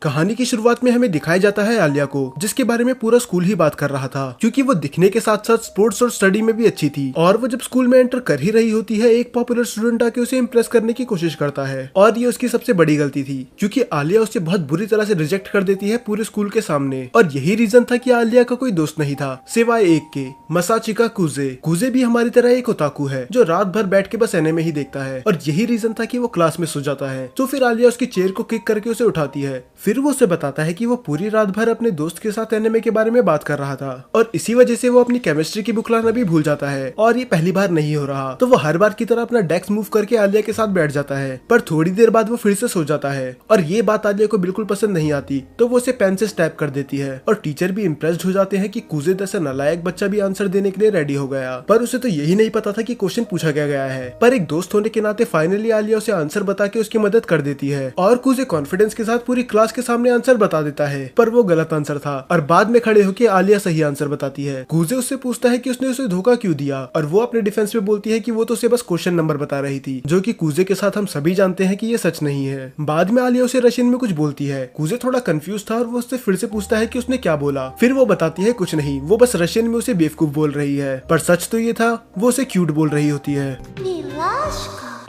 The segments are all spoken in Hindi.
कहानी की शुरुआत में हमें दिखाया जाता है आलिया को, जिसके बारे में पूरा स्कूल ही बात कर रहा था, क्योंकि वो दिखने के साथ साथ स्पोर्ट्स और स्टडी में भी अच्छी थी। और वो जब स्कूल में एंटर कर ही रही होती है, एक पॉपुलर स्टूडेंट आके उसे इम्प्रेस करने की कोशिश करता है, और ये उसकी सबसे बड़ी गलती थी, क्योंकि आलिया उसे बहुत बुरी तरह से रिजेक्ट कर देती है पूरे स्कूल के सामने। और यही रीजन था कि आलिया का कोई दोस्त नहीं था सिवाय एक के, मसाचिका कुजे। कुजे भी हमारी तरह एक ओताकू है जो रात भर बैठ के बस एनिमे ही देखता है, और यही रीजन था कि वो क्लास में सो जाता है। तो फिर आलिया उसकी चेयर को किक करके उसे उठाती है, फिर वो उसे बताता है कि वो पूरी रात भर अपने दोस्त के साथ एनिमे के बारे में बात कर रहा था, और इसी वजह से वो अपनी केमिस्ट्री की बुक लाना भी भूल जाता है। और ये पहली बार नहीं हो रहा, तो वो हर बार की तरह अपना डेस्क मूव करके आलिया के साथ बैठ जाता है, पर थोड़ी देर बाद वो फिर से सो जाता है। और ये बात आलिया को बिल्कुल पसंद नहीं आती, तो वो उसे पेन से स्टैब कर देती है। और टीचर भी इम्प्रेस्ड हो जाते हैं कि कुजे जैसा नालायक बच्चा भी आंसर देने के लिए रेडी हो गया, पर उसे तो यही नहीं पता था कि क्वेश्चन पूछा क्या गया है। पर एक दोस्त होने के नाते फाइनली आलिया उसे आंसर बता के उसकी मदद कर देती है, और कुजे कॉन्फिडेंस के साथ पूरी क्लास के सामने आंसर बता देता है, पर वो गलत आंसर था। और बाद में खड़े होकर आलिया सही आंसर बताती है। कुजे उससे पूछता है कि उसने उसे धोखा क्यों दिया, और वो अपने डिफेंस में बोलती है कि वो तो उसे बस क्वेश्चन नंबर बता रही थी, जो कि कुजे के साथ हम सभी जानते हैं कि ये सच नहीं है। बाद में आलिया उसे रशियन में कुछ बोलती है। कुजे थोड़ा कंफ्यूज था, और वो उससे फिर से पूछता है कि उसने क्या बोला। फिर वो बताती है कुछ नहीं, वो बस रशियन में उसे बेवकूफ बोल रही है, पर सच तो ये था वो उसे क्यूट बोल रही होती है।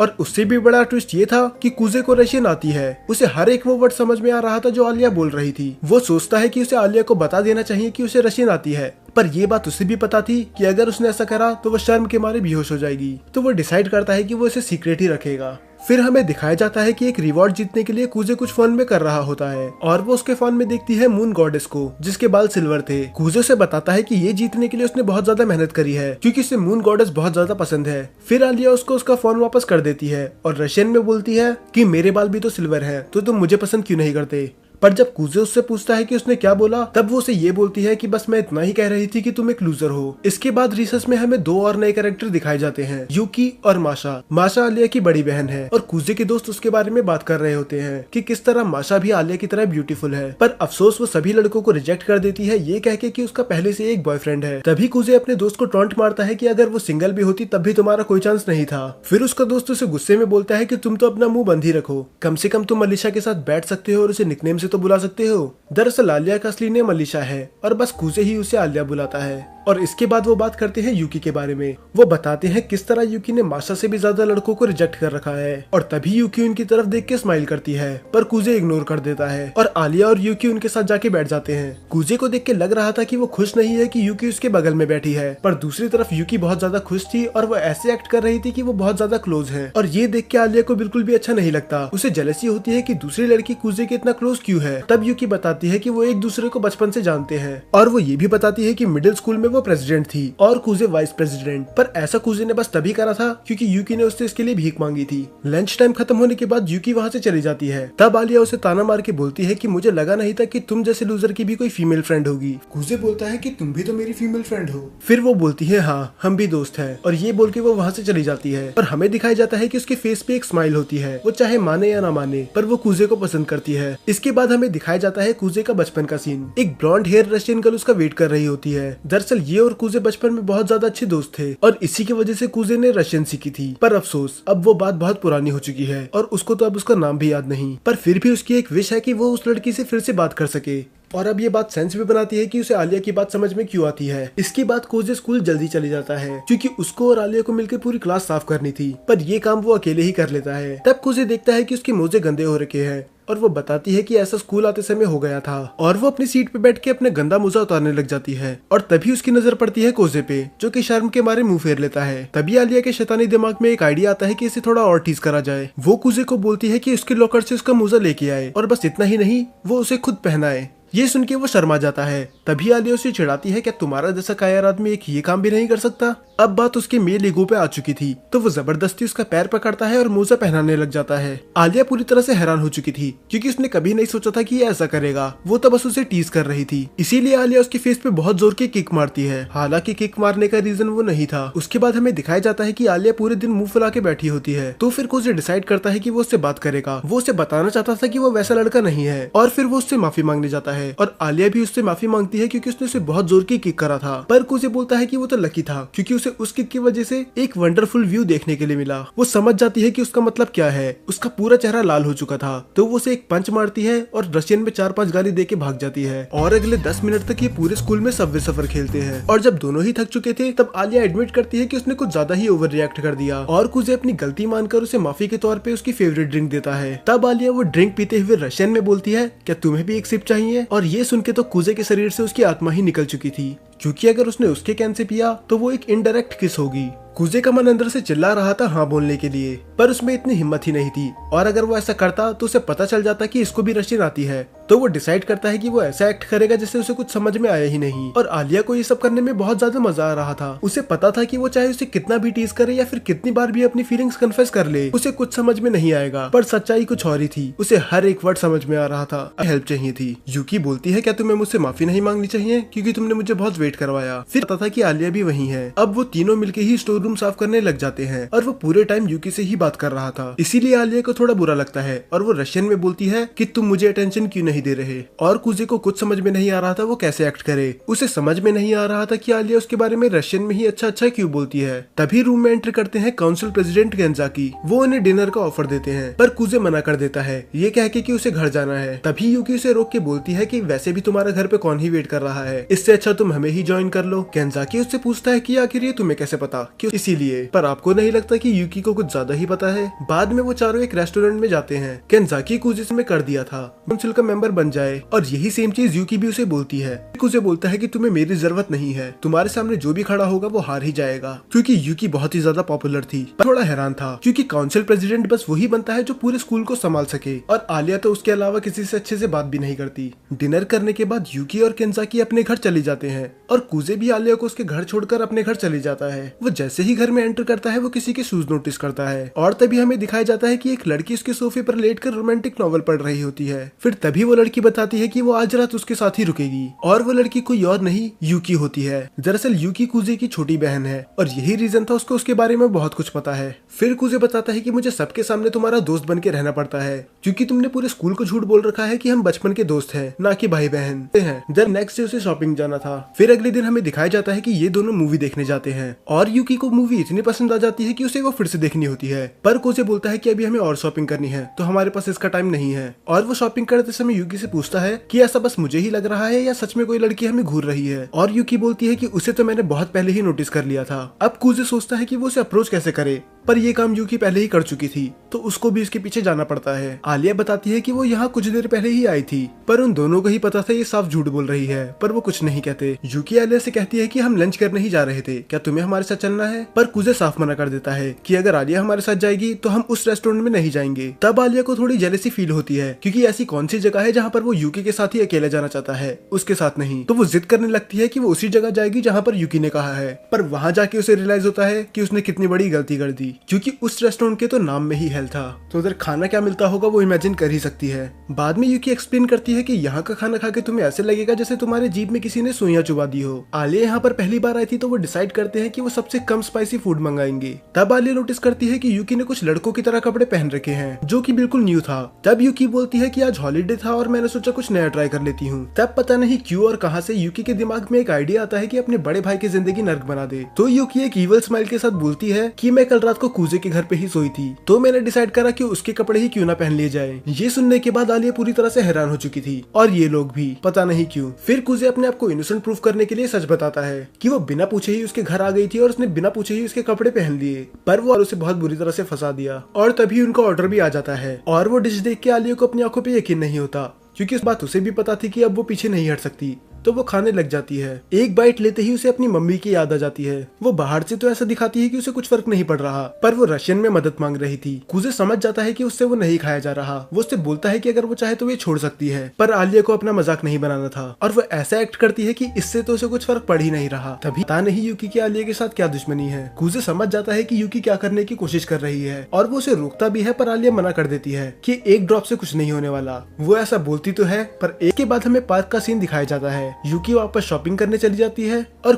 और उससे भी बड़ा ट्विस्ट ये था कि कुजे को रशियन आती है। उसे हर एक वो वर्ड समझ में आ रहा था जो आलिया बोल रही थी। वो सोचता है कि उसे आलिया को बता देना चाहिए कि उसे रशियन आती है, पर ये बात उसे भी पता थी कि अगर उसने ऐसा करा तो वो शर्म के मारे बेहोश हो जाएगी। तो वो डिसाइड करता है कि वो इसे सीक्रेट ही रखेगा। फिर हमें दिखाया जाता है कि एक रिवॉर्ड जीतने के लिए कुजे कुछ फोन में कर रहा होता है, और वो उसके फोन में देखती है मून गॉडेस को, जिसके बाल सिल्वर थे। कुजे से बताता है कि ये जीतने के लिए उसने बहुत ज्यादा मेहनत करी है, क्योंकि उसे मून गॉडेस बहुत ज्यादा पसंद है। फिर आलिया उसको उसका फोन वापस कर देती है, और रशियन में बोलती है कि मेरे बाल भी तो सिल्वर है, तो तुम मुझे पसंद क्यों नहीं करते। पर जब कुजे उससे पूछता है कि उसने क्या बोला, तब वो उसे ये बोलती है कि बस मैं इतना ही कह रही थी कि तुम एक लूजर हो। इसके बाद रिसर्च में हमें दो और नए कैरेक्टर दिखाए जाते हैं, यूकी और माशा। माशा आलिया की बड़ी बहन है, और कुजे के दोस्त उसके बारे में बात कर रहे होते हैं कि किस तरह माशा भी आलिया की तरह ब्यूटीफुल है। पर अफसोस वो सभी लड़कों को रिजेक्ट कर देती है, ये कह के कि उसका पहले से एक बॉयफ्रेंड है। तभी कुजे अपने दोस्त को टॉन्ट मारता है कि अगर वो सिंगल भी होती तब भी तुम्हारा कोई चांस नहीं था। फिर उसका दोस्त उसे गुस्से में बोलता है कि तुम तो अपना मुंह बंद ही रखो, कम से कम तुम अलीशा के साथ बैठ सकते हो और उसे निकनेम से तो बुला सकते हो। दरअसल आलिया का असली नेम अलीशा है, और बस कुजे ही उसे आलिया बुलाता है। और इसके बाद वो बात करते हैं यूकी के बारे में। वो बताते हैं किस तरह यूकी ने माशा से भी ज्यादा लड़कों को रिजेक्ट कर रखा है, और तभी यूकी उनकी तरफ देख के स्माइल करती है, पर कुजे इग्नोर कर देता है, और आलिया और यूकी उनके साथ जाके बैठ जाते हैं। कुजे को देख के लग रहा था कि वो खुश नहीं है कि यूकी उसके बगल में बैठी है, पर दूसरी तरफ यूकी बहुत ज्यादा खुश थी, और वो ऐसे एक्ट कर रही थी कि वो बहुत ज्यादा क्लोज है। और ये देख के आलिया को बिल्कुल भी अच्छा नहीं लगता। उसे जेलसी होती है कि दूसरी लड़की कुजे के इतना क्लोज क्यों है। तब यूकी बताती है कि वो एक दूसरे को बचपन से जानते हैं, और वो ये भी बताती है कि मिडिल स्कूल में वो प्रेसिडेंट थी और कुजे वाइस प्रेसिडेंट। पर ऐसा कुजे ने बस तभी करा था क्योंकि यूकी ने उससे इसके लिए भीख मांगी थी। लंच टाइम खत्म होने के बाद यूकी वहाँ से चली जाती है। तब आलिया उसे ताना मार के बोलती है कि मुझे लगा नहीं था कि तुम जैसे लूजर की भी कोई फीमेल फ्रेंड होगी। कुजे बोलता है कि तुम भी तो मेरी फीमेल फ्रेंड हो। फिर वो बोलती है हाँ, हम भी दोस्त हैं, और ये बोल के वो वहाँ से चली जाती है। पर हमें दिखाया जाता है कि उसके फेस पे एक स्माइल होती है, वो चाहे माने या ना माने, पर वो कुजे को पसंद करती है। इसके बाद हमें दिखाया जाता है कुजे का बचपन का सीन। एक ब्लॉन्ड हेयर रशियन गर्ल उसका वेट कर रही होती है। दरअसल ये और कुजे बचपन में बहुत ज्यादा अच्छे दोस्त थे, और इसी की वजह से कुजे ने रशियन सीखी थी। पर अफसोस अब वो बात बहुत पुरानी हो चुकी है, और उसको तो अब उसका नाम भी याद नहीं। पर फिर भी उसकी एक विश है कि वो उस लड़की से फिर से बात कर सके। और अब ये बात सेंस भी बनाती है कि उसे आलिया की बात समझ में क्यों आती है। इसके बाद कुजे स्कूल जल्दी चली जाता है, क्योंकि उसको और आलिया को मिलकर पूरी क्लास साफ करनी थी, पर ये काम वो अकेले ही कर लेता है। तब कुजे देखता है कि उसके मोजे गंदे हो रखे हैं, और वो बताती है कि ऐसा स्कूल आते समय हो गया था, और वो अपनी सीट पे बैठ के अपने गंदा मोजा उतारने लग जाती है। और तभी उसकी नजर पड़ती है कुजे पे, जो कि शर्म के मारे मुंह फेर लेता है। तभी आलिया के शैतानी दिमाग में एक आइडिया आता है कि इसे थोड़ा और टीज करा जाए। वो कुजे को बोलती है कि उसके लॉकर से उसका मोजा लेके आए, और बस इतना ही नहीं, वो उसे खुद पहनाए। ये सुन के वो शर्मा जाता है। तभी आलिया उसे चिढ़ाती है, क्या तुम्हारा जैसा कायर आदमी एक ये काम भी नहीं कर सकता। अब बात उसके मेल ईगो पे आ चुकी थी, तो वो जबरदस्ती उसका पैर पकड़ता है और मोजा पहनाने लग जाता है। आलिया पूरी तरह से हैरान हो चुकी थी, क्योंकि उसने कभी नहीं सोचा था कि ये ऐसा करेगा। वो तो बस उसे टीज कर रही थी, इसीलिए आलिया उसके फेस पे बहुत जोर की किक मारती है। हालांकि किक मारने का रीजन वो नहीं था। उसके बाद हमें दिखाया जाता है कि आलिया पूरे दिन मुंह फुला के बैठी होती है। तो फिर कुजे डिसाइड करता है कि वो उससे बात करेगा। वो उसे बताना चाहता था कि वो वैसा लड़का नहीं है, और फिर वो उससे माफी मांगने जाता है और आलिया भी उससे माफी मांगती है क्योंकि उसने उसे बहुत जोर की किक करा था। पर कुजे बोलता है कि वो तो लकी था क्योंकि उसे उस किक की वजह से एक वंडरफुल व्यू देखने के लिए मिला। वो समझ जाती है कि उसका मतलब क्या है। उसका पूरा चेहरा लाल हो चुका था तो वो उसे एक पंच मारती है और रशियन में 4-5 गाली दे के भाग जाती है। और अगले 10 मिनट तक ये पूरे स्कूल में सबवे सफर खेलते हैं और जब दोनों ही थक चुके थे तब आलिया एडमिट करती है कि उसने कुछ ज्यादा ही ओवर रिएक्ट कर दिया और कुजे अपनी गलती मानकर उसे माफी के तौर पे उसकी फेवरेट ड्रिंक देता है। तब आलिया वो ड्रिंक पीते हुए रशियन में बोलती है, क्या तुम्हें भी एक सिप चाहिए? और ये सुन के तो कुजे के शरीर से उसकी आत्मा ही निकल चुकी थी क्योंकि अगर उसने उसके कैन से पिया तो वो एक इनडायरेक्ट किस होगी। कुजे का मन अंदर से चिल्ला रहा था हाँ बोलने के लिए, पर उसमें इतनी हिम्मत ही नहीं थी और अगर वो ऐसा करता तो उसे पता चल जाता कि इसको भी रशियन आती है। तो वो डिसाइड करता है कि वो ऐसा एक्ट करेगा जैसे उसे कुछ समझ में आया ही नहीं। और आलिया को ये सब करने में बहुत ज्यादा मजा आ रहा था। उसे पता था कि वो चाहे उसे कितना भी टीज करे या फिर कितनी बार भी अपनी फीलिंग्स कन्फेस कर ले उसे कुछ समझ में नहीं आएगा, पर सच्चाई कुछ और ही थी। उसे हर एक वर्ड समझ में आ रहा था। हेल्प चाहिए थी। यूकी बोलती है क्या तुम्हें मुझसे माफी नहीं मांगनी चाहिए क्योंकि तुमने मुझे बहुत वेट करवाया। फिर पता था कि आलिया भी वही है। अब वो तीनों मिलके ही स्टोर रूम साफ करने लग जाते हैं और वो पूरे टाइम यूकी से ही बात कर रहा था, इसीलिए आलिया को थोड़ा बुरा लगता है और वो रशियन में बोलती है कि तुम मुझे अटेंशन क्यों नहीं दे रहे। और कुजे को कुछ समझ में नहीं आ रहा था वो कैसे एक्ट करे। उसे समझ में नहीं आ रहा था कि आलिया उसके बारे में रशियन में ही अच्छा अच्छा क्यों बोलती है। तभी रूम में एंटर करते हैं काउंसिल प्रेसिडेंट गेंजाकी। वो उन्हें डिनर का ऑफर देते हैं पर कुजे मना कर देता है ये कह के कि उसे घर जाना है। तभी यूकी उसे रोक के बोलती है कि वैसे भी तुम्हारा घर पे कौन ही वेट कर रहा है, इससे अच्छा तुम हमें ही ज्वाइन कर लो। गेंजाकी उससे पूछता है कि आखिर ये तुम्हें कैसे पता, क्यों? इसीलिए। पर आपको नहीं लगता कि यूकी को कुछ ज्यादा ही पता है? बाद में वो चारों एक रेस्टोरेंट में जाते हैं। गेंजाकी कुजे में कर दिया था काउंसिल का मेंबर बन जाए और यही सेम चीज यूकी भी उसे बोलती है। उसे बोलता है कि तुम्हें मेरी जरूरत नहीं है, तुम्हारे सामने जो भी खड़ा होगा वो हार ही जाएगा। क्योंकि यूकी बहुत ही ज्यादा पॉपुलर थी। पर थोड़ा हैरान था क्योंकि काउंसिल प्रेसिडेंट बस वही बनता है जो पूरे स्कूल को संभाल सके और आलिया तो उसके अलावा किसी से अच्छे से बात भी नहीं करती। डिनर करने के बाद यूकी और गेंजाकी अपने घर चले जाते हैं और कुजे भी आलिया को उसके घर छोड़कर अपने घर चले जाता है। वो जैसे ही घर में एंटर करता है वो किसी के शूज नोटिस करता है और तभी हमें दिखाया जाता है कि एक लड़की उसके सोफे पर लेटकर रोमांटिक नॉवल पढ़ रही होती है। फिर तभी वो लड़की बताती है कि वो आज रात उसके साथ ही रुकेगी और वो लड़की कोई और नहीं यूकी होती है। दरअसल यूकी कुजे की छोटी बहन है और यही रीजन था उसको उसके बारे में बहुत कुछ पता है। फिर कुजे बताता है कि मुझे सबके सामने तुम्हारा दोस्त बन के रहना पड़ता है क्योंकि तुमने पूरे स्कूल को झूठ बोल रखा है कि हम बचपन के दोस्त हैं, ना कि भाई बहन हैं। जब नेक्स्ट डे उसे शॉपिंग जाना था। फिर अगले दिन हमें दिखाया जाता है कि ये दोनों मूवी देखने जाते हैं और यूकी को मूवी इतनी पसंद आ जाती है कि उसे वो फिर से देखनी होती है। पर कुजे बोलता है कि अभी हमें और शॉपिंग करनी है तो हमारे पास इसका टाइम नहीं है। और वो शॉपिंग करते समय यूकी से पूछता है कि ऐसा बस मुझे ही लग रहा है या सच में कोई लड़की हमें घूर रही है। और यूकी बोलती है कि उसे तो मैंने बहुत पहले ही नोटिस कर लिया था। अब कुजे सोचता है कि वो उसे अप्रोच कैसे करे, पर ये काम यूकी पहले ही कर चुकी थी तो उसको भी इसके पीछे जाना पड़ता है। आलिया बताती है कि वो यहाँ कुछ देर पहले ही आई थी पर उन दोनों को ही पता था ये साफ झूठ बोल रही है, पर वो कुछ नहीं कहते। यूकी आलिया से कहती है कि हम लंच करने ही जा रहे थे, क्या तुम्हें हमारे साथ चलना है? पर कुजे साफ मना कर देता है कि अगर आलिया हमारे साथ जाएगी तो हम उस रेस्टोरेंट में नहीं जाएंगे। तब आलिया को थोड़ी जेलसी फील होती है क्योंकि ऐसी कौन सी जगह है जहाँ पर वो यूकी के साथ ही अकेला जाना चाहता है, उसके साथ नहीं। तो वो जिद करने लगती है कि वो उसी जगह जाएगी जहाँ पर यूकी ने कहा है। पर वहाँ जाके उसे रियलाइज होता है कि उसने कितनी बड़ी गलती कर दी क्योंकि उस रेस्टोरेंट के तो नाम में ही हेल था, तो उधर खाना क्या मिलता होगा वो इमेजिन कर ही सकती है। बाद में यूकी एक्सप्लेन करती है कि यहाँ का खाना खा के तुम्हें ऐसे लगेगा जैसे तुम्हारे जीभ में किसी ने सुइयां चुबा दी हो। आलिया यहाँ पर पहली बार आई थी तो वो डिसाइड करते हैं कि वो सबसे कम स्पाइसी फूड मंगाएंगे। तब आलिया नोटिस करती है कि यूकी ने कुछ लड़कों की तरह कपड़े पहन रखे हैं जो कि बिल्कुल न्यू था। तब यूकी बोलती है कि आज हॉलीडे था और मैंने सोचा कुछ नया ट्राई कर लेती हूँ। तब पता नहीं क्यों और कहां से यूकी के दिमाग में एक आइडिया आता है कि अपने बड़े भाई की जिंदगी नर्क बना दे। तो यूकी एक ईवल स्माइल के साथ बोलती है कि मैं कल रात को कुजे के घर पे ही सोई थी तो मैंने डिसाइड करा कि उसके कपड़े ही क्यों ना पहन लिए जाए। ये सुनने के बाद आलिया पूरी तरह से हैरान हो चुकी थी और ये लोग भी, पता नहीं क्यों। फिर कुजे अपने आप को इनोसेंट प्रूफ करने के लिए सच बताता है कि वो बिना पूछे ही उसके घर आ गई थी और उसने बिना पूछे ही उसके कपड़े पहन लिए, पर वो उसे बहुत बुरी तरह से फंसा दिया। और तभी उनका ऑर्डर भी आ जाता है और वो डिश देख के आलिया को अपनी आंखों पे यकीन नहीं होता क्योंकि इस बात उसे भी पता थी कि अब वो पीछे नहीं हट सकती। तो वो खाने लग जाती है। एक बाइट लेते ही उसे अपनी मम्मी की याद आ जाती है। वो बाहर से तो ऐसा दिखाती है कि उसे कुछ फर्क नहीं पड़ रहा, पर वो रशियन में मदद मांग रही थी। कुजे समझ जाता है कि उससे वो नहीं खाया जा रहा। वो उससे बोलता है कि अगर वो चाहे तो वो छोड़ सकती है, पर आलिया को अपना मजाक नहीं बनाना था और वो ऐसा एक्ट करती है कि इससे तो उसे कुछ फर्क पड़ ही नहीं रहा। तभी पता नहीं यूकी की आलिया के साथ क्या दुश्मनी है। कुजे समझ जाता है कि यूकी क्या करने की कोशिश कर रही है और वो उसे रोकता भी है, पर आलिया मना कर देती है कि एक ड्रॉप से कुछ नहीं होने वाला। वो ऐसा बोलती तो है, पर एक के बाद हमें पार्क का सीन दिखाया जाता है। यूकी वापस शॉपिंग करने चली जाती है और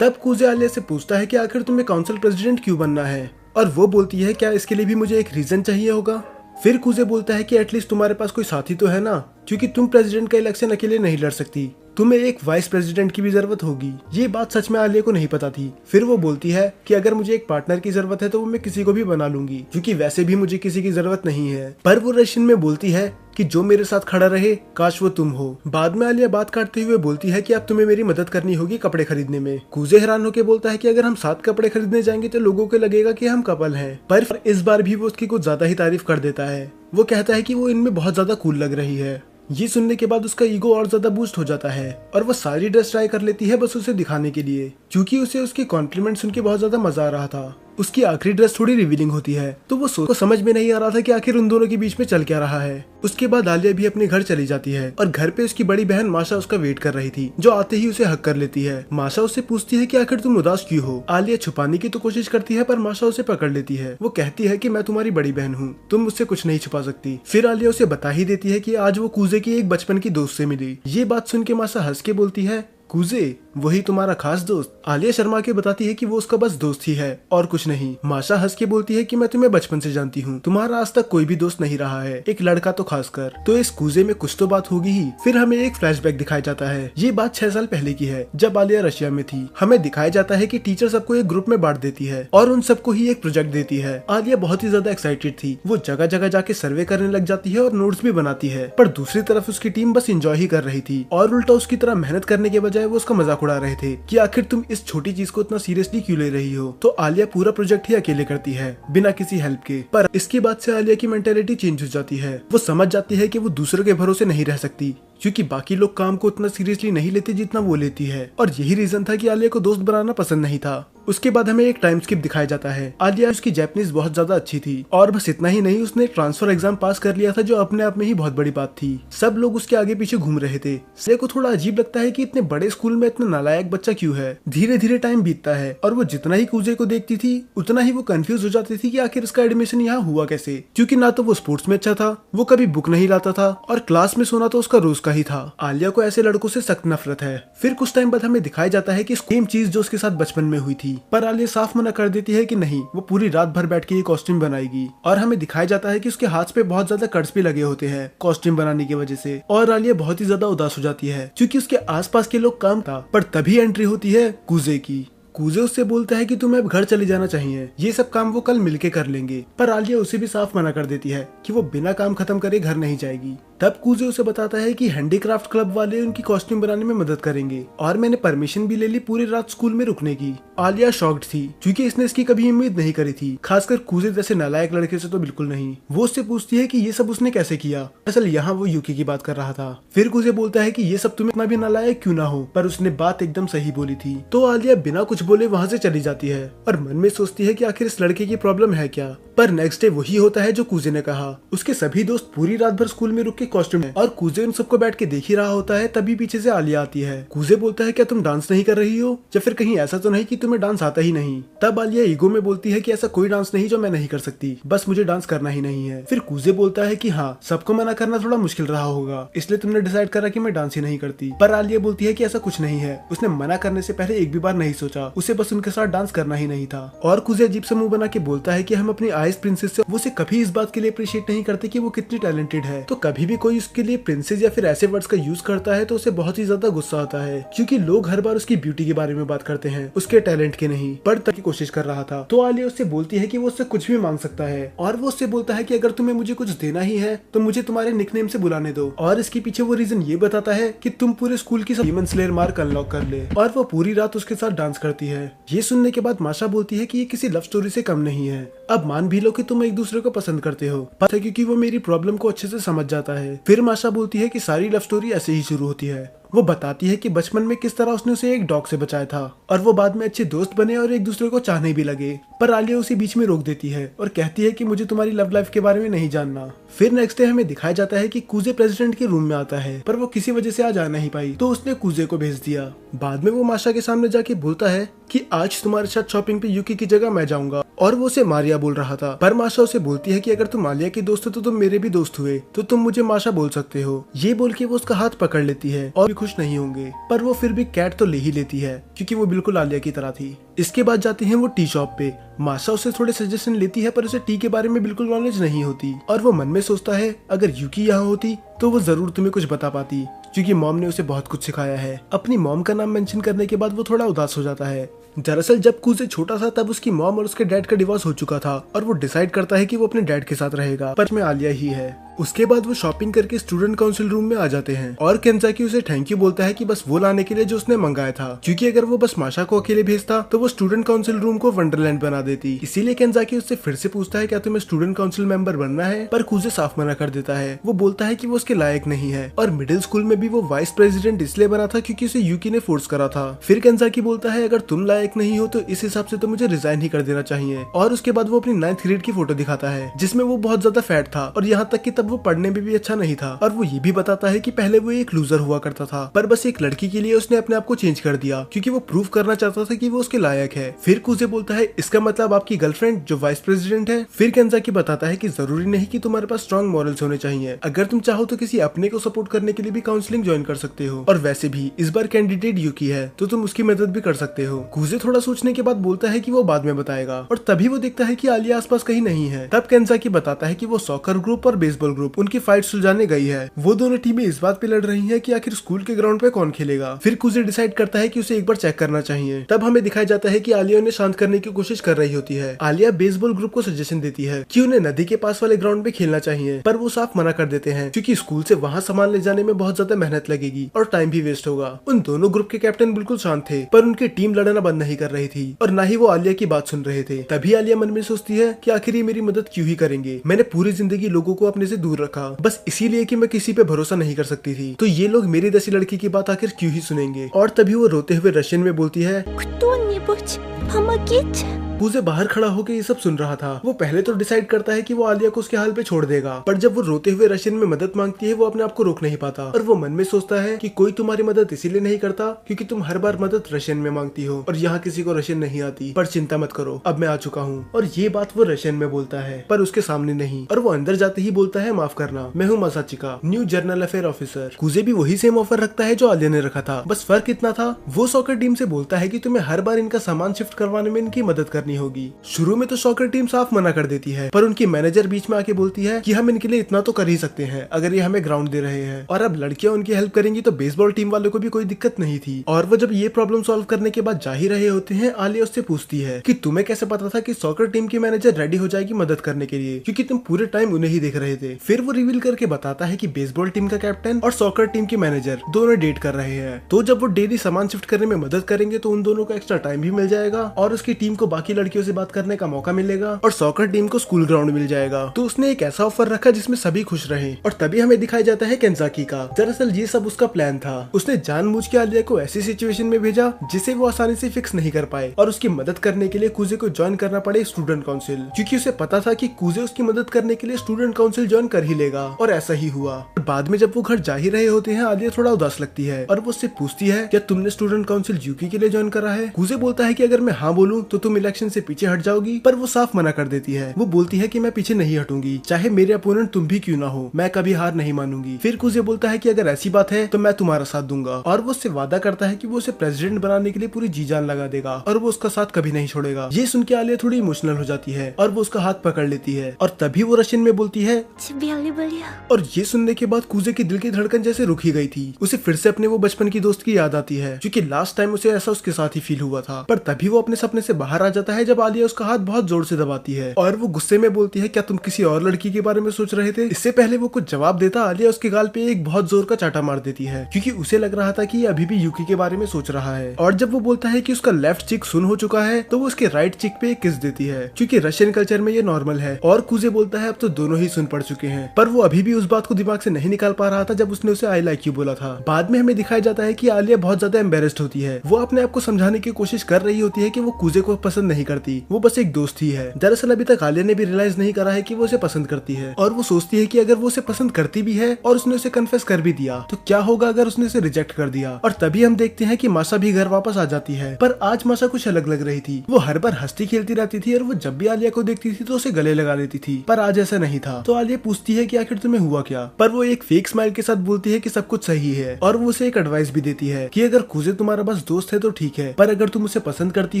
तब कुजे आलिया से पूछता है कि आखिर तुम्हें काउंसिल प्रेसिडेंट क्यों बनना है, और वो बोलती है क्या इसके लिए भी मुझे एक रीजन चाहिए होगा। फिर कूजे बोलता है कि एटलीस्ट तुम्हारे पास कोई साथी तो है ना, क्योंकि तुम प्रेसिडेंट का इलेक्शन अकेले नहीं लड़ सकती, तुम्हें एक वाइस प्रेसिडेंट की भी जरूरत होगी। ये बात सच में आलिया को नहीं पता थी। फिर वो बोलती है कि अगर मुझे एक पार्टनर की जरूरत है तो वो मैं किसी को भी बना लूंगी, क्योंकि वैसे भी मुझे किसी की जरूरत नहीं है। पर वो रशियन में बोलती है कि जो मेरे साथ खड़ा रहे काश वो तुम हो। बाद में आलिया बात काटते हुए बोलती है कि अब तुम्हें मेरी मदद करनी होगी कपड़े खरीदने में। कूजे हैरान होकर बोलता है कि अगर हम साथ कपड़े खरीदने जाएंगे तो लोगों को लगेगा कि हम कपल हैं। पर इस बार भी वो उसकी कुछ ज्यादा ही तारीफ कर देता है। वो कहता है कि वो इनमें बहुत ज्यादा कूल लग रही है। ये सुनने के बाद उसका ईगो और ज्यादा बूस्ट हो जाता है और वो सारी ड्रेस ट्राई कर लेती है बस उसे दिखाने के लिए, क्योंकि उसे उसके कॉम्प्लीमेंट सुन के बहुत ज्यादा मजा आ रहा था। उसकी आखिरी ड्रेस थोड़ी रिवीलिंग होती है तो वो को समझ में नहीं आ रहा था कि आखिर उन दोनों के बीच में चल क्या रहा है। उसके बाद आलिया भी अपने घर चली जाती है और घर पे उसकी बड़ी बहन माशा उसका वेट कर रही थी, जो आते ही उसे हक कर लेती है। माशा उससे पूछती है कि आखिर तुम उदास क्यों हो। आलिया छुपाने की तो कोशिश करती है पर माशा उसे पकड़ लेती है। वो कहती है कि मैं तुम्हारी बड़ी बहन हूँ, तुम मुझसे कुछ नहीं छुपा सकती। फिर आलिया उसे बता ही देती है कि आज वो कूजे की एक बचपन की दोस्त से मिली। ये बात सुन के माशा हंस के बोलती है, कूजे वही तुम्हारा खास दोस्त। आलिया शर्मा के बताती है कि वो उसका बस दोस्त ही है और कुछ नहीं। माशा हंस के बोलती है कि मैं तुम्हें बचपन से जानती हूँ, तुम्हारा आज तक कोई भी दोस्त नहीं रहा है, एक लड़का तो खासकर। तो इस कूजे में कुछ तो बात होगी ही। फिर हमें एक फ्लैशबैक दिखाया जाता है। ये बात 6 साल पहले की है जब आलिया रशिया में थी। हमें दिखाया जाता है कि टीचर सबको एक ग्रुप में बांट देती है और उन सबको ही एक प्रोजेक्ट देती है। आलिया बहुत ही ज्यादा एक्साइटेड थी। वो जगह जगह जाके सर्वे करने लग जाती है और नोट्स भी बनाती है। पर दूसरी तरफ उसकी टीम बस एंजॉय ही कर रही थी और उल्टा उसकी तरह मेहनत करने के बजाय वो उसका मजाक उड़ा रहे थे कि आखिर तुम इस छोटी चीज को इतना सीरियसली क्यों ले रही हो। तो आलिया पूरा प्रोजेक्ट ही अकेले करती है बिना किसी हेल्प के। पर इसके बाद से आलिया की मेंटेलिटी चेंज हो जाती है। वो समझ जाती है कि वो दूसरों के भरोसे नहीं रह सकती, क्योंकि बाकी लोग काम को उतना सीरियसली नहीं लेते जितना वो लेती है। और यही रीजन था कि आलिया को दोस्त बनाना पसंद नहीं था। उसके बाद हमें एक टाइम स्किप दिखाया जाता है। आलिया उसकी जापानीज बहुत ज्यादा अच्छी थी और बस इतना ही नहीं, उसने ट्रांसफर एग्जाम पास कर लिया था, जो अपने आप में ही बहुत बड़ी बात थी। सब लोग उसके आगे पीछे घूम रहे थे। से को थोड़ा अजीब लगता है कि इतने बड़े स्कूल में इतना नालायक बच्चा क्यों है। धीरे धीरे टाइम बीतता है और वो जितना ही कूजे को देखती थी उतना ही वो कंफ्यूज हो जाती थी कि आखिर इसका एडमिशन यहाँ हुआ कैसे, क्योंकि ना तो वो स्पोर्ट्स में अच्छा था, वो कभी बुक नहीं लाता था और क्लास में सोना तो उसका रोज का ही था। आलिया को ऐसे लड़कों से सख्त नफरत है। फिर कुछ टाइम बाद हमें दिखाया जाता है कि सेम चीज जो उसके साथ बचपन में हुई थी, पर आलिया साफ मना कर देती है कि नहीं, वो पूरी रात भर बैठ के ये कॉस्ट्यूम बनाएगी। और हमें दिखाया जाता है कि उसके हाथ पे बहुत ज्यादा कट्स भी लगे होते हैं कॉस्ट्यूम बनाने की वजह से। और आलिया बहुत ही ज्यादा उदास हो जाती है क्योंकि उसके आसपास के लोग काम था। पर तभी एंट्री होती है कूजे की। कूजे उससे बोलता है कि तुम्हें अब घर चले जाना चाहिए, ये सब काम वो कल मिलके कर लेंगे। पर आलिया उसे भी साफ मना कर देती है कि वो बिना काम खत्म करे घर नहीं जाएगी। तब कूजे उसे बताता है कि हैंडीक्राफ्ट क्लब वाले उनकी कॉस्ट्यूम बनाने में मदद करेंगे और मैंने परमिशन भी ले ली पूरी रात स्कूल में रुकने की। आलिया शॉक्ड थी क्योंकि इसने इसकी कभी उम्मीद नहीं करी थी, खासकर कूजे जैसे नालायक लड़के से तो बिल्कुल नहीं। वो उससे पूछती है कि ये सब उसने कैसे किया। असल यहाँ वो यूकी की बात कर रहा था। फिर कूजे बोलता है कि ये सब तुम्हें इतना भी नालायक क्यों ना हो, पर उसने बात एकदम सही बोली थी। तो आलिया बिना कुछ बोले वहाँ से चली जाती है और मन में सोचती है कि आखिर इस लड़के की प्रॉब्लम है क्या। पर नेक्स्ट डे वही होता है जो कूजे ने कहा। उसके सभी दोस्त पूरी रात भर स्कूल में रुक के कॉस्ट्यूम है और कूजे उन सबको बैठ के देख ही रहा होता है। तभी पीछे से आलिया आती है। कूजे बोलता है क्या तुम डांस नहीं कर रही हो, या फिर कहीं ऐसा तो नहीं कि तुम्हें डांस आता ही नहीं। तब आलिया ईगो में बोलती है कि ऐसा कोई डांस नहीं जो मैं नहीं कर सकती, बस मुझे डांस करना ही नहीं है। फिर कूजे बोलता है कि हाँ, सबको मना करना थोड़ा मुश्किल रहा होगा, इसलिए तुमने डिसाइड करा कि मैं डांस ही नहीं करती। पर आलिया बोलती है कि ऐसा कुछ नहीं है, उसने मना करने से पहले एक भी बार नहीं सोचा, उसे बस उनके साथ डांस करना ही नहीं था। और कूजे अजीब सा मुंह बना के बोलता है कि हम अपनी आइस प्रिंसेस से उसे कभी इस बात के लिए अप्रिशिएट नहीं करते कि वो कितनी टैलेंटेड है। तो कभी भी कोई उसके लिए प्रिंसेस या फिर ऐसे वर्ड्स का यूज करता है तो उसे बहुत ही ज्यादा गुस्सा आता है, क्योंकि लोग हर बार उसकी ब्यूटी के बारे में बात करते हैं, उसके टैलेंट के नहीं। पर तक की कोशिश कर रहा था। तो आलिया उससे बोलती है कि वो उससे कुछ भी मांग सकता है और वो उससे बोलता है कि अगर तुम्हें मुझे कुछ देना ही है तो मुझे तुम्हारे निकनेम से बुलाने दो। और इसके पीछे वो रीजन ये बताता है कि तुम पूरे स्कूल की डीमन स्लेयर मार्क अनलॉक कर ले। और वो पूरी रात उसके साथ डांस करती है। ये सुनने के बाद माशा बोलती है कि ये किसी लव स्टोरी से कम नहीं है। अब मान भी लो कि तुम एक दूसरे को पसंद करते हो, पर क्योंकि वो मेरी प्रॉब्लम को अच्छे से समझ जाता है। फिर माशा बोलती है कि सारी लव स्टोरी ऐसे ही शुरू होती है। वो बताती है कि बचपन में किस तरह उसने उसे एक डॉग से बचाया था और वो बाद में अच्छे दोस्त बने और एक दूसरे को चाहने भी लगे। पर आलिया उसे बीच में रोक देती है और कहती है कि मुझे तुम्हारी लव लाइफ के बारे में नहीं जानना। फिर नेक्स्ट डे हमें दिखाया जाता है कि कूजे प्रेसिडेंट के रूम में आता है, पर वो किसी वजह से आज आ नहीं पाई, तो उसने कूजे को भेज दिया। बाद में वो माशा के सामने जाके बोलता है कि आज तुम्हारे साथ शॉपिंग पे यूकी की जगह मैं जाऊंगा और वो उसे मारिया बोल रहा था। पर माशा उसे बोलती है कि अगर तुम आलिया की दोस्त हो तो तुम मेरे भी दोस्त हुए, तो तुम मुझे माशा बोल सकते हो। ये बोल के वो उसका हाथ पकड़ लेती है और भी खुश नहीं होंगे, पर वो फिर भी कैट तो ले ही लेती है क्योंकि वो बिल्कुल आलिया की तरह थी। इसके बाद जाते हैं वो टी शॉप पे। माशा उसे थोड़े सजेशन लेती है पर उसे टी के बारे में बिल्कुल नॉलेज नहीं होती और वो मन में सोचता है अगर यूकी यहाँ होती तो वो जरूर तुम्हें कुछ बता पाती, क्योंकि मॉम ने उसे बहुत कुछ सिखाया है। अपनी मॉम का नाम मेंशन करने के बाद वो थोड़ा उदास हो जाता है। दरअसल जब कुजे छोटा था तब उसकी मॉम और उसके डैड का डिवोर्स हो चुका था और वो डिसाइड करता है कि वो अपने डैड के साथ रहेगा, पर में आलिया ही है। उसके बाद वो शॉपिंग करके स्टूडेंट काउंसिल रूम में आ जाते हैं और केंजाकी उसे थैंक यू बोलता है कि बस वो लाने के लिए जो उसने मंगाया था, क्योंकि अगर वो बस माशा को अकेले भेजता तो वो स्टूडेंट काउंसिल रूम को वंडरलैंड बना देती। इसीलिए केंजाकी उससे फिर से पूछता है क्या तुम्हें स्टूडेंट काउंसिल मेंबर बनना है, पर कुजे साफ मना कर देता है। वो बोलता है कि वो उसके लायक नहीं है और मिडिल स्कूल में भी वो वाइस प्रेसिडेंट इसलिए बना था क्योंकि उसे यूकी ने फोर्स करा था। फिर केंजाकी बोलता है अगर तुम लायक नहीं हो तो इस हिसाब से तो मुझे रिजाइन ही कर देना चाहिए। और उसके बाद वो अपनी 9th ग्रेड की फोटो दिखाता है जिसमें वो बहुत ज्यादा फैट था और यहाँ तक कि तब वो पढ़ने में भी अच्छा नहीं था। और वो ये भी बताता है कि पहले वो एक लूजर हुआ करता था, पर बस एक लड़की के लिए उसने अपने आप को चेंज कर दिया क्योंकि वो प्रूव करना चाहता था कि वो उसके लायक है। फिर कुजे बोलता है इसका मतलब आपकी गर्लफ्रेंड जो वाइस प्रेसिडेंट है। फिर केंजाकी बताता है कि जरूरी नहीं कि तुम्हारे पास स्ट्रॉन्ग मॉरल्स होने चाहिए, अगर तुम चाहो तो किसी अपने को सपोर्ट करने के लिए भी काउंसलिंग ज्वाइन कर सकते हो, और वैसे भी इस बार कैंडिडेट यूकी है तो तुम उसकी मदद भी कर सकते हो। कुजे थोड़ा सोचने के बाद बोलता है कि वो बाद में बताएगा और तभी वो देखता है कि आलिया आसपास कहीं नहीं है। तब केंजाकी बताता है कि वो सॉकर ग्रुप और बेसबॉल ग्रुप उनकी फाइट सुलझाने गई है। वो दोनों टीमें इस बात पे लड़ रही हैं कि आखिर स्कूल के ग्राउंड पे कौन खेलेगा। फिर कुजे डिसाइड करता है कि उसे एक बार चेक करना चाहिए। तब हमें दिखाया जाता है कि आलिया उन्हें शांत करने की कोशिश कर रही होती है। आलिया बेसबॉल ग्रुप को सजेशन देती है कि उन्हें नदी के पास वाले ग्राउंड पे खेलना चाहिए, पर वो साफ मना कर देते हैं क्योंकि स्कूल से वहाँ सामान ले जाने में बहुत ज्यादा मेहनत लगेगी और टाइम भी वेस्ट होगा। उन दोनों ग्रुप के कैप्टन बिल्कुल शांत थे, पर उनकी टीम लड़ना बंद नहीं कर रही थी और न ही वो आलिया की बात सुन रहे थे। तभी आलिया मन में सोचती है कि आखिर ये मेरी मदद क्यों ही करेंगे, मैंने पूरी जिंदगी लोगों को अपने से दूर रखा बस इसीलिए कि मैं किसी पे भरोसा नहीं कर सकती थी, तो ये लोग मेरी जैसी लड़की की बात आखिर क्यों ही सुनेंगे। और तभी वो रोते हुए रशियन में बोलती है Кто-нибудь помогите? कुजे बाहर खड़ा होकर ये सब सुन रहा था। वो पहले तो डिसाइड करता है कि वो आलिया को उसके हाल पे छोड़ देगा, पर जब वो रोते हुए रशियन में मदद मांगती है वो अपने आप को रोक नहीं पाता और वो मन में सोचता है कि कोई तुम्हारी मदद इसीलिए नहीं करता क्योंकि तुम हर बार मदद रशियन में मांगती हो और यहाँ किसी को रशियन नहीं आती, पर चिंता मत करो अब मैं आ चुका हूँ। और ये बात वो रशियन में बोलता है पर उसके सामने नहीं, और वो अंदर जाते ही बोलता है माफ करना, मैं हूँ मासाचिका, न्यू जर्नल अफेयर ऑफिसर। कुजे भी वही सेम ऑफर रखता है जो आलिया ने रखा था, बस फर्क इतना था वो सॉकर टीम से बोलता है कि तुम्हें हर बार इनका सामान शिफ्ट करवाने में इनकी मदद करनी होगी। शुरू में तो सॉकर टीम साफ मना कर देती है, पर उनकी मैनेजर बीच में आके बोलती है कि हम इनके लिए इतना तो कर ही सकते हैं अगर ये हमें ग्राउंड दे रहे हैं, और अब लड़कियां उनकी हेल्प करेंगी तो बेसबॉल टीम वालों को भी कोई दिक्कत नहीं थी। और वो जब ये प्रॉब्लम सॉल्व करने के बाद जा ही रहे होते हैं, आलिया उससे पूछती है कि तुम्हें कैसे पता था कि सॉकर टीम की मैनेजर रेडी हो जाएगी मदद करने के लिए, क्योंकि तुम पूरे टाइम उन्हें ही देख रहे थे। फिर वो रिवील करके बताता है कि बेसबॉल टीम का कैप्टन और सॉकर टीम की मैनेजर दोनों डेट कर रहे हैं, तो जब वो डेली सामान शिफ्ट करने में मदद करेंगे तो उन दोनों को एक्स्ट्रा टाइम भी मिल जाएगा और उसकी टीम को बाकी लड़कियों से बात करने का मौका मिलेगा और सॉकर टीम को स्कूल ग्राउंड मिल जाएगा। तो उसने एक ऐसा ऑफर रखा जिसमें सभी खुश रहे। और तभी हमें दिखाया जाता है केंजाकी का। दरअसल ये सब उसका प्लान था। उसने जानबूझ के आलिया को ऐसी सिचुएशन में भेजा जिसे वो आसानी से फिक्स नहीं कर पाए और उसकी मदद करने के लिए कुजे को ज्वाइन करना पड़े स्टूडेंट काउंसिल, क्योंकि उसे पता था कि कुजे उसकी मदद करने के लिए स्टूडेंट काउंसिल ज्वाइन कर ही लेगा। और ऐसा ही हुआ। बाद में जब वो घर जा ही रहे होते हैं, आलिया थोड़ा उदास लगती है और वो उससे पूछती है क्या तुमने स्टूडेंट काउंसिल यूकी के लिए ज्वाइन करा है। कुजे बोलता है कि अगर मैं हाँ बोलूं तो तुम इलेक्शन से पीछे हट जाओगी, पर वो साफ मना कर देती है। वो बोलती है कि मैं पीछे नहीं हटूंगी, चाहे मेरे अपोनेंट तुम भी क्यों ना हो, मैं कभी हार नहीं मानूंगी। फिर कुजे बोलता है कि अगर ऐसी बात है तो मैं तुम्हारा साथ दूंगा, और वो उससे वादा करता है कि वो उसे प्रेसिडेंट बनाने के लिए पूरी जी जान लगा देगा और वो उसका साथ कभी नहीं छोड़ेगा। ये सुन के आलिया थोड़ी इमोशनल हो जाती है और वो उसका हाथ पकड़ लेती है और तभी वो रशियन में बोलती है Тебя люблю. और ये सुनने के बाद कुजे की दिल की धड़कन जैसे रुक ही गई थी। उसे फिर से अपने वो बचपन की दोस्त की याद आती है, क्योंकि लास्ट टाइम उसे ऐसा उसके साथ ही फील हुआ था। पर तभी वो अपने सपने से बाहर आ जाता है जब आलिया उसका हाथ बहुत जोर से दबाती है और वो गुस्से में बोलती है क्या तुम किसी और लड़की के बारे में सोच रहे थे। इससे पहले वो कुछ जवाब देता आलिया उसके गाल पे एक बहुत जोर का चाटा मार देती है, क्योंकि उसे लग रहा था कि ये अभी भी यूकी के बारे में सोच रहा है। और जब वो बोलता है कि उसका लेफ्ट चिक सुन हो चुका है तो वो उसके राइट चिक पे एक किस देती है, क्योंकि रशियन कल्चर में ये नॉर्मल है। और कुजे बोलता है अब तो दोनों ही सुन पड़ चुके हैं, पर वो अभी भी उस बात को दिमाग से नहीं निकाल पा रहा था जब उसने उसे आई लाइक यू बोला था। बाद में हमें दिखाया जाता है कि आलिया बहुत ज्यादा एम्बेरेस्ड होती है। वो अपने आप को समझाने की कोशिश कर रही होती है कि वो कुजे को पसंद नहीं करती, वो बस एक दोस्त ही है। दरअसल अभी तक आलिया ने भी रियलाइज नहीं करा है कि वो उसे पसंद करती है, और वो सोचती है कि अगर वो उसे पसंद करती भी है और उसने उसे कन्फेस कर भी दिया तो क्या होगा अगर उसने उसे रिजेक्ट कर दिया। और तभी हम देखते हैं कि माशा भी घर वापस आ जाती है, पर आज माशा कुछ अलग लग रही थी। वो हर बार हंसती खेलती रहती थी और वो जब भी आलिया को देखती थी तो उसे गले लगा लेती थी, पर आज ऐसा नहीं था। तो आलिया पूछती है कि आखिर तुम्हें हुआ क्या, पर वो एक फेक स्माइल के साथ बोलती है कि सब कुछ सही है, और वो उसे एक एडवाइस भी देती है कि अगर कुजे तुम्हारा बस दोस्त है तो ठीक है, पर अगर तुम उसे पसंद करती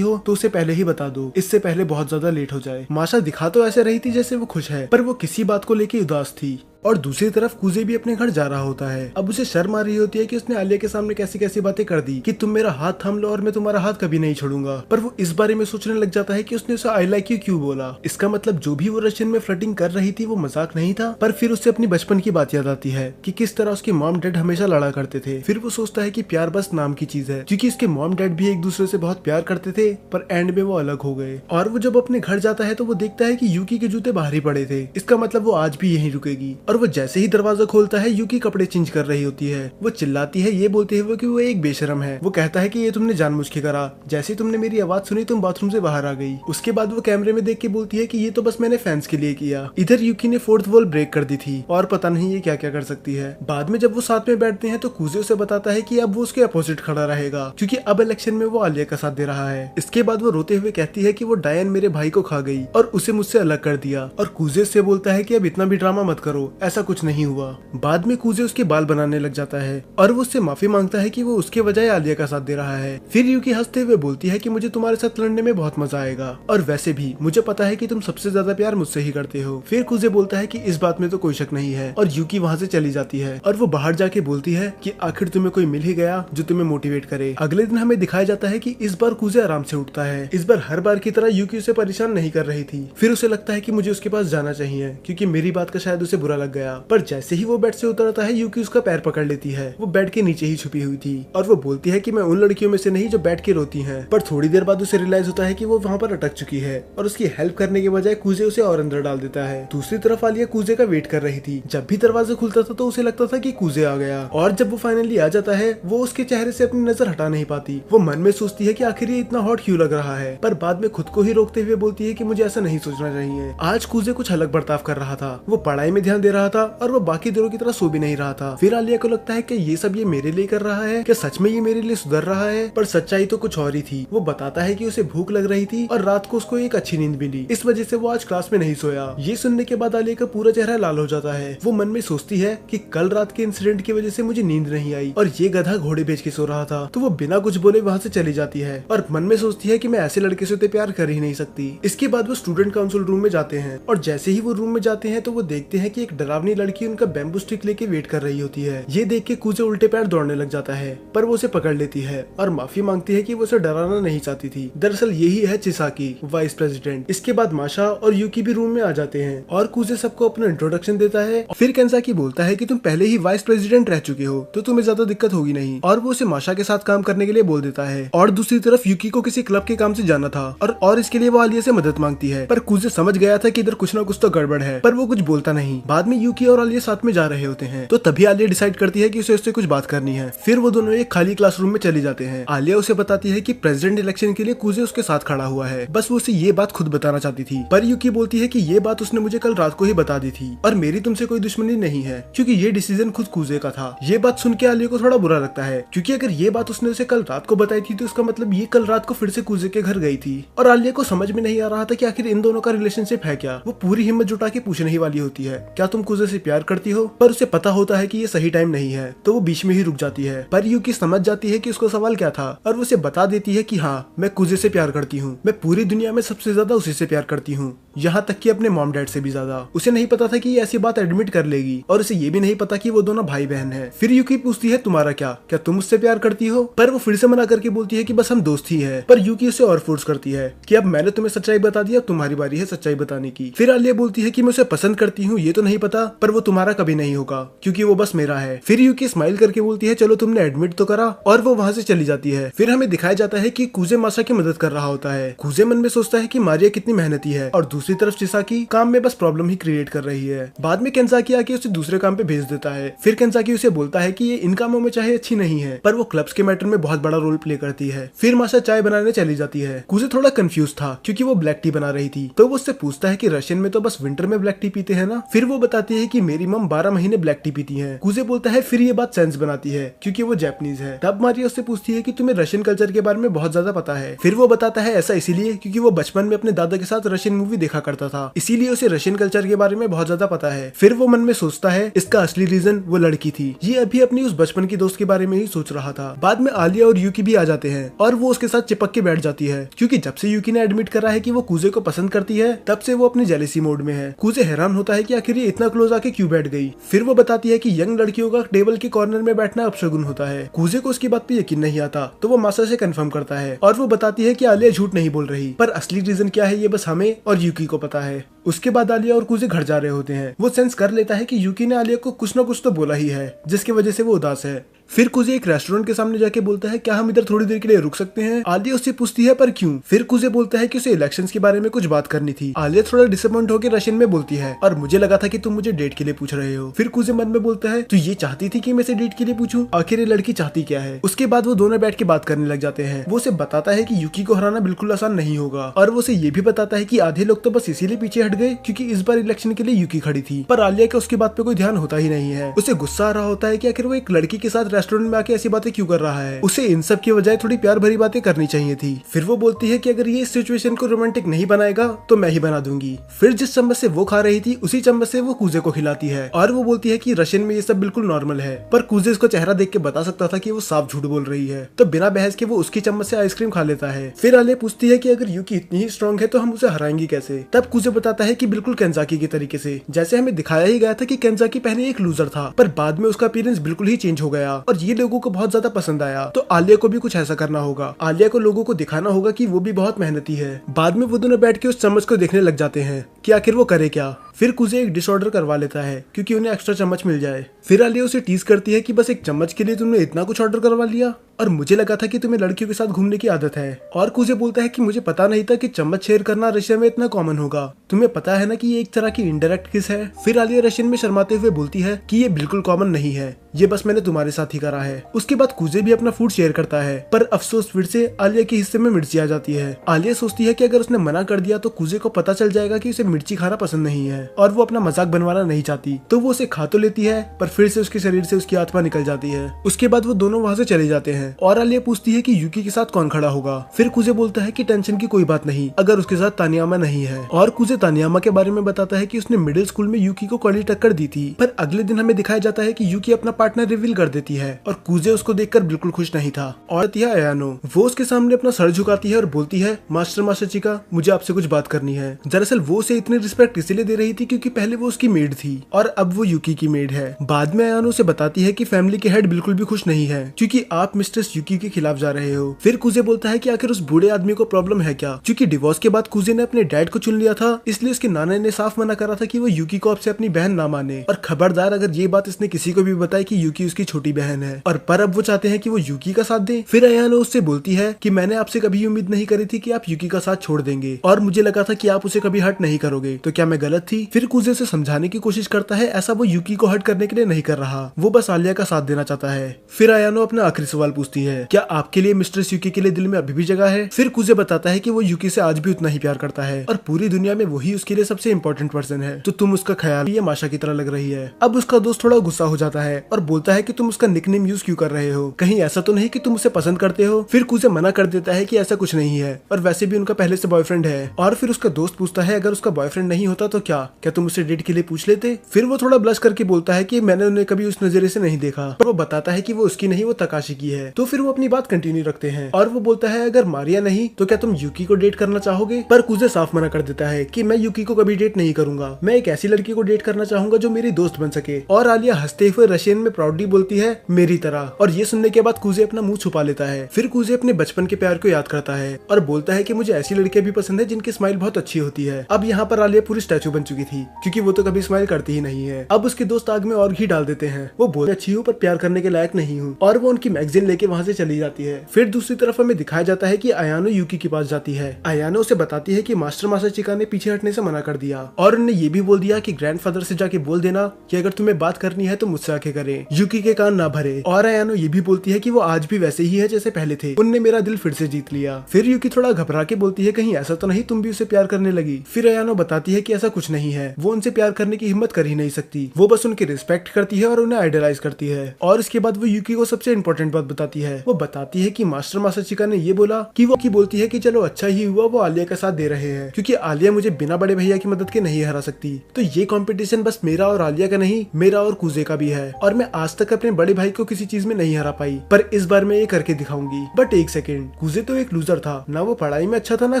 हो तो उसे पहले ही बता दो, इससे पहले बहुत ज्यादा लेट हो जाए। माशा दिखा तो ऐसे रही थी जैसे वो खुश है, पर वो किसी बात को लेके उदास थी। और दूसरी तरफ कुजे भी अपने घर जा रहा होता है। अब उसे शर्म आ रही होती है कि उसने आलिया के सामने कैसी कैसी बातें कर दी कि तुम मेरा हाथ थाम लो और मैं तुम्हारा हाथ कभी नहीं छोड़ूंगा, पर वो इस बारे में सोचने लग जाता है कि उसने उसे आई लाइक यू क्यों बोला। इसका मतलब जो भी वो रशियन में फ्लर्टिंग कर रही थी वो मजाक नहीं था। पर फिर उससे अपनी बचपन की बात याद आती है कि किस तरह उसके मॉम डैड हमेशा लड़ा करते थे। फिर वो सोचता है कि प्यार बस नाम की चीज है, क्योंकि इसके मॉम डैड भी एक दूसरे से बहुत प्यार करते थे, पर एंड में वो अलग हो गए। और वो जब अपने घर जाता है तो वो देखता है कि यूकी के जूते बाहर ही पड़े थे, इसका मतलब वो आज भी यहीं रुकेगी। और वो जैसे ही दरवाजा खोलता है यूकी कपड़े चेंज कर रही होती है। वो चिल्लाती है ये बोलते हुए कि वो एक बेशरम है। वो कहता है कि ये तुमने जानबूझ के करा, जैसे ही तुमने मेरी आवाज सुनी तुम बाथरूम से बाहर आ गई। उसके बाद वो कैमरे में देख के बोलती है कि ये तो बस मैंने फैंस के लिए किया। इधर यूकी ने फोर्थ वॉल ब्रेक कर दी थी और पता नहीं ये क्या क्या कर सकती है। बाद में जब वो साथ में बैठते हैं तो कुजे उसे बताता है कि अब वो उसके अपोजिट खड़ा रहेगा, क्योंकि अब इलेक्शन में वो आलिया का साथ दे रहा है। इसके बाद वो रोते हुए कहती है कि वो डायन मेरे भाई को खा गई और उसे मुझसे अलग कर दिया। और कुजे से बोलता है कि अब इतना भी ड्रामा मत करो, ऐसा कुछ नहीं हुआ। बाद में कुजे उसके बाल बनाने लग जाता है और वो उससे माफी मांगता है कि वो उसके बजाय आलिया का साथ दे रहा है। फिर यूकी हंसते हुए बोलती है कि मुझे तुम्हारे साथ लड़ने में बहुत मजा आएगा, और वैसे भी मुझे पता है कि तुम सबसे ज्यादा प्यार मुझसे ही करते हो। फिर कुजे बोलता है कि इस बात में तो कोई शक नहीं है, और यूकी वहाँ से चली जाती है। और वो बाहर जाके बोलती है कि आखिर तुम्हें कोई मिल ही गया जो तुम्हें मोटिवेट करे। अगले दिन हमें दिखाया जाता है कि इस बार कुजे आराम से उठता है। इस बार हर बार की तरह यूकी उसे परेशान नहीं कर रही थी। फिर उसे लगता है कि मुझे उसके पास जाना चाहिए, क्योंकि मेरी बात का शायद उसे बुरा लग गया। पर जैसे ही वो बेड से उतरता है यूकी उसका पैर पकड़ लेती है। वो बेड के नीचे ही छुपी हुई थी और वो बोलती है कि मैं उन लड़कियों में से नहीं जो बैठ के रोती हैं। पर थोड़ी देर बाद उसे रियलाइज होता है कि वो वहाँ पर अटक चुकी है, और उसकी हेल्प करने के बजाय कुजे उसे और अंदर डाल देता है। दूसरी तरफ आलिया कुजे का वेट कर रही थी। जब भी दरवाजा खुलता था तो उसे लगता था कि कुजे आ गया, और जब वो फाइनली आ जाता है वो उसके चेहरे से अपनी नजर हटा नहीं पाती। वो मन में सोचती है कि आखिर ये इतना हॉट क्यों लग रहा है, पर बाद में खुद को ही रोकते हुए बोलती है कि मुझे ऐसा नहीं सोचना चाहिए। आज कुजे कुछ अलग बर्ताव कर रहा था। वो पढ़ाई में ध्यान दे रहा था और वो बाकी दिनों की तरह सो भी नहीं रहा था। फिर आलिया को लगता है कि ये सब ये मेरे लिए कर रहा है, क्या सच में ये मेरे लिए सुधर रहा है? पर सच्चाई तो कुछ और ही थी। वो बताता है कि उसे भूख लग रही थी और रात को उसको एक अच्छी नींद मिली, इस वजह से वो आज क्लास में नहीं सोया। ये सुनने के बाद आलिया का पूरा चेहरा लाल हो जाता है। वो मन में सोचती है कि कल रात के इंसिडेंट की वजह से मुझे नींद नहीं आई और ये गधा घोड़े बेच के सो रहा था। तो वो बिना कुछ बोले वहाँ से चली जाती है और मन में सोचती है कि मैं ऐसे लड़के से तो प्यार कर ही नहीं सकती। इसके बाद वो स्टूडेंट काउंसिल रूम में जाते हैं, और जैसे ही वो रूम में जाते हैं तो वो देखते हैं कि एक डरावनी लड़की उनका बैम्बू स्टिक लेके वेट कर रही होती है। ये देख के कुजे उल्टे पैर दौड़ने लग जाता है, पर वो उसे पकड़ लेती है और माफी मांगती है कि वो उसे डराना नहीं चाहती थी। दरअसल यही है चिसाकी, वाइस प्रेसिडेंट। इसके बाद माशा और यूकी भी रूम में आ जाते हैं और कुजे सबको अपना इंट्रोडक्शन देता है। फिर केंसाकी बोलता है कि तुम पहले ही वाइस प्रेसिडेंट रह चुके हो तो तुम्हें ज्यादा दिक्कत होगी नहीं, और वो उसे माशा के साथ काम करने के लिए बोल देता है। और दूसरी तरफ यूकी को किसी क्लब के काम से जाना था और इसके लिए वो आलिया से मदद मांगती है, पर कुजे समझ गया था कि इधर कुछ ना कुछ तो गड़बड़ है, पर वो कुछ बोलता नहीं। बाद में यूकी और आलिया साथ में जा रहे होते हैं तो तभी आलिया डिसाइड करती है कि उसे उससे कुछ बात करनी है। फिर वो दोनों एक खाली क्लासरूम में चले जाते हैं। आलिया उसे बताती है कि प्रेसिडेंट इलेक्शन के लिए कुजे उसके साथ खड़ा हुआ है, बस वो उसे ये बात खुद बताना चाहती थी। पर यूकी बोलती है कि ये बात उसने मुझे कल रात को ही बता दी थी और मेरी तुमसे कोई दुश्मनी नहीं है, क्योंकि ये डिसीजन खुद कुजे का था। ये बात सुन के आलिया को थोड़ा बुरा लगता है, क्योंकि अगर ये बात उसने उसे कल रात को बताई थी तो इसका मतलब ये कल रात को फिर से कुजे के घर गई थी। और आलिया को समझ में नहीं आ रहा था कि आखिर इन दोनों का रिलेशनशिप है क्या। वो पूरी हिम्मत जुटा के पूछने ही वाली होती है, क्या तुम कुजे से प्यार करती हो? पर उसे पता होता है कि ये सही टाइम नहीं है, तो वो बीच में ही रुक जाती है। पर यूकी समझ जाती है कि उसको सवाल क्या था और वो उसे बता देती है कि हाँ, मैं कुजे से प्यार करती हूँ। मैं पूरी दुनिया में सबसे ज्यादा उसी से प्यार करती हूँ, यहाँ तक कि अपने मॉम डैड से भी ज्यादा। उसे नहीं पता था कि ये ऐसी बात एडमिट कर लेगी, और उसे ये भी नहीं पता कि वो दोनों भाई बहन हैं। फिर यूकी पूछती है तुम्हारा क्या तुम मुझसे प्यार करती हो? पर वो फिर से मना करके बोलती है कि बस हम दोस्त ही है। पर यूकी उसे और फोर्स करती है कि अब मैंने तुम्हें सच्चाई बता दी, अब तुम्हारी बारी है सच्चाई बताने की। फिर आलिया बोलती है कि मैं उसे पसंद करती हूँ ये तो नहीं पता, पर वो तुम्हारा कभी नहीं होगा क्योंकि वो बस मेरा है। फिर यूकी स्माइल करके बोलती है चलो तुमने एडमिट तो करा, और वो वहाँ से चली जाती है। फिर हमें दिखाया जाता है कि कुजे माशा की मदद कर रहा होता है। कुजे मन में सोचता है कि मारिया कितनी मेहनती है, और दूसरी दूसरी तरफ चिसाकी काम में बस प्रॉब्लम ही क्रिएट कर रही है। बाद में केंजाकी आके उसे दूसरे काम पे भेज देता है। फिर केंजाकी उसे बोलता है कि ये इन कामों में चाहे अच्छी नहीं है पर वो क्लब्स के मैटर में बहुत बड़ा रोल प्ले करती है। फिर माशा चाय बनाने चली जाती है। कुजे थोड़ा कंफ्यूज था क्योंकि वो ब्लैक टी बना रही थी, तो वो उससे पूछता है कि रशियन में तो बस विंटर में ब्लैक टी पीते हैं ना। फिर वो बताती है कि मेरी मम 12 महीने ब्लैक टी पीती है। कुजे बोलता है फिर ये बात सेंस बनाती है क्योंकि वो जापानीज है। तब मारिया उससे पूछती है कि तुम्हें रशियन कल्चर के बारे में बहुत ज्यादा पता है। फिर वो बताता है ऐसा इसीलिए क्योंकि वो बचपन में अपने दादा के साथ रशियन मूवी देखा करता था, इसीलिए उसे रशियन कल्चर के बारे में बहुत ज्यादा पता है। फिर वो मन में सोचता है इसका असली रीजन वो लड़की थी, ये अभी अपनी उस बचपन की दोस्त के बारे में ही सोच रहा था। बाद में आलिया और यूकी भी आ जाते हैं और वो उसके साथ चिपक के बैठ जाती है क्योंकि जब से यूकी ने एडमिट करा है कि वो कुजे को पसंद करती है तब से वो अपनी जेलेसी मोड में है। कुजे हैरान होता है कि आखिर ये इतना क्लोज आके क्यों बैठ गई। फिर वो बताती है कि यंग लड़कियों का टेबल के कॉर्नर में बैठना अपशगुन होता है। कुजे को उसकी बात पे यकीन नहीं आता तो वो मासा से कंफर्म करता है और वो बताती है कि आलिया झूठ नहीं बोल रही, पर असली रीजन क्या है ये बस हमें और यूकी को पता है। उसके बाद आलिया और कुजे घर जा रहे होते हैं। वो सेंस कर लेता है कि यूकी ने आलिया को कुछ न कुछ तो बोला ही है जिसकी वजह से वो उदास है। फिर कुजे एक रेस्टोरेंट के सामने जाके बोलता है क्या हम इधर थोड़ी देर के लिए रुक सकते हैं। आलिया उससे पूछती है पर क्यों। फिर कुजे बोलता है कि उसे इलेक्शंस के बारे में कुछ बात करनी थी। आलिया थोड़ा डिसअपॉइंट होकर रशियन में बोलती है और मुझे लगा था कि तुम मुझे डेट के लिए पूछ रहे हो। फिर कुजे मन में बोलता है तू ये चाहती थी कि मैं इसे डेट के लिए पूछूं, आखिर ये लड़की चाहती क्या है। उसके बाद वो दोनों बैठ के बात करने लग जाते हैं। वो उसे बताता है कि यूकी को हराना बिल्कुल आसान नहीं होगा और वो उसे ये भी बताता है कि आधे लोग तो बस इसीलिए पीछे हट गए क्योंकि इस बार इलेक्शन के लिए यूकी खड़ी थी, पर आलिया का उसकी बात पे कोई ध्यान होता ही नहीं है। उसे गुस्सा आ रहा होता है कि आखिर वो एक लड़की के साथ रेस्टोरेंट में आके ऐसी बातें क्यों कर रहा है। उसे इन सब की बजाय थोड़ी प्यार भरी बातें करनी चाहिए थी। फिर वो बोलती है कि अगर ये इस सिचुएशन को रोमांटिक नहीं बनाएगा तो मैं ही बना दूंगी। फिर जिस चम्मच से वो खा रही थी उसी चम्मच से वो कुजे को खिलाती है और वो बोलती है कि रशियन में ये सब बिल्कुल नॉर्मल है, पर कुजे उसका चेहरा देख के बता सकता था कि वो साफ झूठ बोल रही है, तो बिना बहस के वो उसकी चम्मच से आइसक्रीम खा लेता है। फिर आलिया पूछती है कि अगर यूकी इतनी ही स्ट्रॉन्ग है तो हम उसे हराएंगे कैसे। तब कुजे बताता है कि बिल्कुल केंजाकी के तरीके से, जैसे हमें दिखाया ही गया था कि केंजाकी पहले एक लूजर था पर बाद में उसका अपीयरेंस बिल्कुल ही चेंज हो गया और ये लोगों को बहुत ज्यादा पसंद आया। तो आलिया को भी कुछ ऐसा करना होगा। आलिया को लोगों को दिखाना होगा कि वो भी बहुत मेहनती है। बाद में वो दोनों बैठ के उस चम्मच को देखने लग जाते हैं कि आखिर वो करे क्या। फिर कुजे एक डिश ऑर्डर करवा लेता है क्योंकि उन्हें एक्स्ट्रा चम्मच मिल जाए। फिर आलिया उसे टीज करती है कि बस एक चम्मच के लिए तुमने इतना कुछ ऑर्डर करवा लिया और मुझे लगा था कि तुम्हें लड़कियों के साथ घूमने की आदत है। और कुजे बोलता है कि मुझे पता नहीं था कि चम्मच शेयर करना रशिया में इतना कॉमन होगा, तुम्हें पता है ना कि ये एक तरह की इनडायरेक्ट किस है। फिर आलिया रशियन में शर्माते हुए बोलती है कि ये बिल्कुल कॉमन नहीं है, ये बस मैंने तुम्हारे साथ ही करा है। उसके बाद कुजे भी अपना फूड शेयर करता है पर अफसोस फिर से आलिया के हिस्से में मिर्ची आ जाती है। आलिया सोचती है कि अगर उसने मना कर दिया तो कुजे को पता चल जाएगा कि उसे मिर्ची खाना पसंद नहीं है और वो अपना मजाक बनवाना नहीं चाहती, तो वो उसे खा तो लेती है पर फिर से उसके शरीर से उसकी आत्मा निकल जाती है। उसके बाद वो दोनों वहाँ से चले जाते हैं और आलिया पूछती है कि यूकी के साथ कौन खड़ा होगा। फिर कुजे बोलता है कि टेंशन की कोई बात नहीं अगर उसके साथ तानियामा नहीं है। और कुजे तानियामा के बारे में बताता है कि उसने मिडिल स्कूल में यूकी को कड़ी टक्कर दी थी, पर अगले दिन हमें दिखाया जाता है कि यूकी अपना पार्टनर रिवील कर देती है और कुजे उसको देखकर बिल्कुल खुश नहीं था। और अयानो वो उसके सामने अपना सर झुकाती है और बोलती है मास्टर चिका मुझे आपसे कुछ बात करनी है। दरअसल वो उसे इतनी रिस्पेक्ट इसलिए दे रही थी क्योंकि पहले वो उसकी मेड थी और अब वो यूकी की मेड है। बाद में अयानो उसे बताती है कि फैमिली के हेड बिल्कुल भी खुश नहीं है क्योंकि आप मिस्ट्रेस यूकी के खिलाफ जा रहे हो। फिर कुजे बोलता है कि आखिर उस बूढ़े आदमी को प्रॉब्लम है क्या, क्योंकि डिवोर्स के बाद कुजे ने अपने डैड को चुन लिया था, इसलिए उसके नाना ने साफ मना करा था कि वो यूकी को आपसे अपनी बहन ना माने और खबरदार अगर ये बात इसने किसी को भी बताई कि यूकी उसकी छोटी बहन है। और पर अब वो चाहते हैं कि वो यूकी का साथ दे। फिर अयानो उससे बोलती है कि मैंने आपसे कभी उम्मीद नहीं करी थी कि आप यूकी का साथ छोड़ देंगे और मुझे लगा था कि आप उसे कभी हर्ट नहीं करोगे, तो क्या मैं गलत थी। फिर कुजे उसे समझाने की कोशिश करता है ऐसा वो यूकी को हर्ट करने के लिए नहीं कर रहा, वो बस आलिया का साथ देना चाहता है। फिर अयानो अपना आखिरी सवाल पूछती है क्या आपके लिए मिस्ट्रेस यूकी के लिए दिल में अभी भी जगह है। फिर कुजे बताता है कि वो यूकी से आज भी उतना ही प्यार करता है और पूरी दुनिया में वही उसके लिए सबसे इम्पोर्टेंट पर्सन है, तो तुम उसका ख्याल ये माशा की तरह लग रही है। अब उसका दोस्त थोड़ा गुस्सा हो जाता है और बोलता है कि तुम उसका निकनेम यूज क्यों कर रहे हो, कहीं ऐसा तो नहीं कि तुम उसे पसंद करते हो। फिर कुजे मना कर देता है कि ऐसा कुछ नहीं है और वैसे भी उनका पहले से बॉयफ्रेंड है। और फिर उसका दोस्त पूछता है अगर उसका बॉयफ्रेंड नहीं होता तो क्या तुम उसे डेट के लिए पूछ लेते। फिर वो थोड़ा ब्लश करके बोलता है कि मैंने उन्हें कभी उस नजरिए से नहीं देखा, पर वो बताता है कि वो उसकी नहीं वो तकाशी की है। तो फिर वो अपनी बात कंटिन्यू रखते हैं और वो बोलता है अगर मारिया नहीं तो क्या तुम यूकी को डेट करना चाहोगे। पर कुजे साफ मना कर देता है कि मैं यूकी को कभी डेट नहीं करूंगा, मैं एक ऐसी लड़की को डेट करना चाहूंगा जो मेरी दोस्त बन सके। और आलिया हंसते हुए रशियन में प्राउडली बोलती है मेरी तरह। और ये सुनने के बाद कुजे अपना मुंह छुपा लेता है। फिर कुजे अपने बचपन के प्यार को याद करता है और बोलता है कि मुझे ऐसी लड़कियां भी पसंद है जिनकी स्माइल बहुत अच्छी होती है। अब यहाँ पर आलिया पूरी स्टैचू बन चुकी चुकी थी क्योंकि वो तो कभी स्माइल करती ही नहीं है। अब उसके दोस्त आग में और घी डाल देते हैं। वो बोलते अच्छी हूँ पर प्यार करने के लायक नहीं हूँ, और वो उनकी मैगजीन लेके वहाँ से चली जाती है। फिर दूसरी तरफ हमें दिखाया जाता है कि अयानो यूकी के पास जाती है। अयानो उसे बताती है कि मास्टर मासाचिका ने पीछे हटने से मना कर दिया और उन्हें ये भी बोल दिया कि ग्रैंडफादर से जाके बोल देना कि अगर तुम्हें बात करनी है तो मुझसे आके करें, यूकी के कान ना भरे। और अयानो ये भी बोलती है कि वो आज भी वैसे ही है जैसे पहले थे, उनने मेरा दिल फिर से जीत लिया। फिर यूकी थोड़ा घबरा के बोलती है कहीं ऐसा तो नहीं तुम भी उसे प्यार करने लगी। फिर अयानो बताती है कि ऐसा कुछ नहीं है, वो उनसे प्यार करने की हिम्मत कर ही नहीं सकती, वो बस उनकी रिस्पेक्ट करती है और उन्हें आइडलाइज करती है। और इसके बाद वो यूकी को सबसे इंपॉर्टेंट बात बताती है। वो बताती है कि मास्टर मासाचिका ने ये बोला कि वो की बोलती है कि चलो अच्छा ही हुआ वो आलिया का साथ दे रहे हैं, क्योंकि आलिया मुझे बिना बड़े भैया की मदद के नहीं हरा सकती। तो ये कंपटीशन बस मेरा और आलिया का नहीं, मेरा और कुजे का भी है, और मैं आज तक अपने बड़े भाई को किसी चीज में नहीं हरा पाई, पर इस बार मैं ये करके दिखाऊंगी। बट एक सेकेंड, कुजे तो एक लूजर था ना, वो पढ़ाई में अच्छा था ना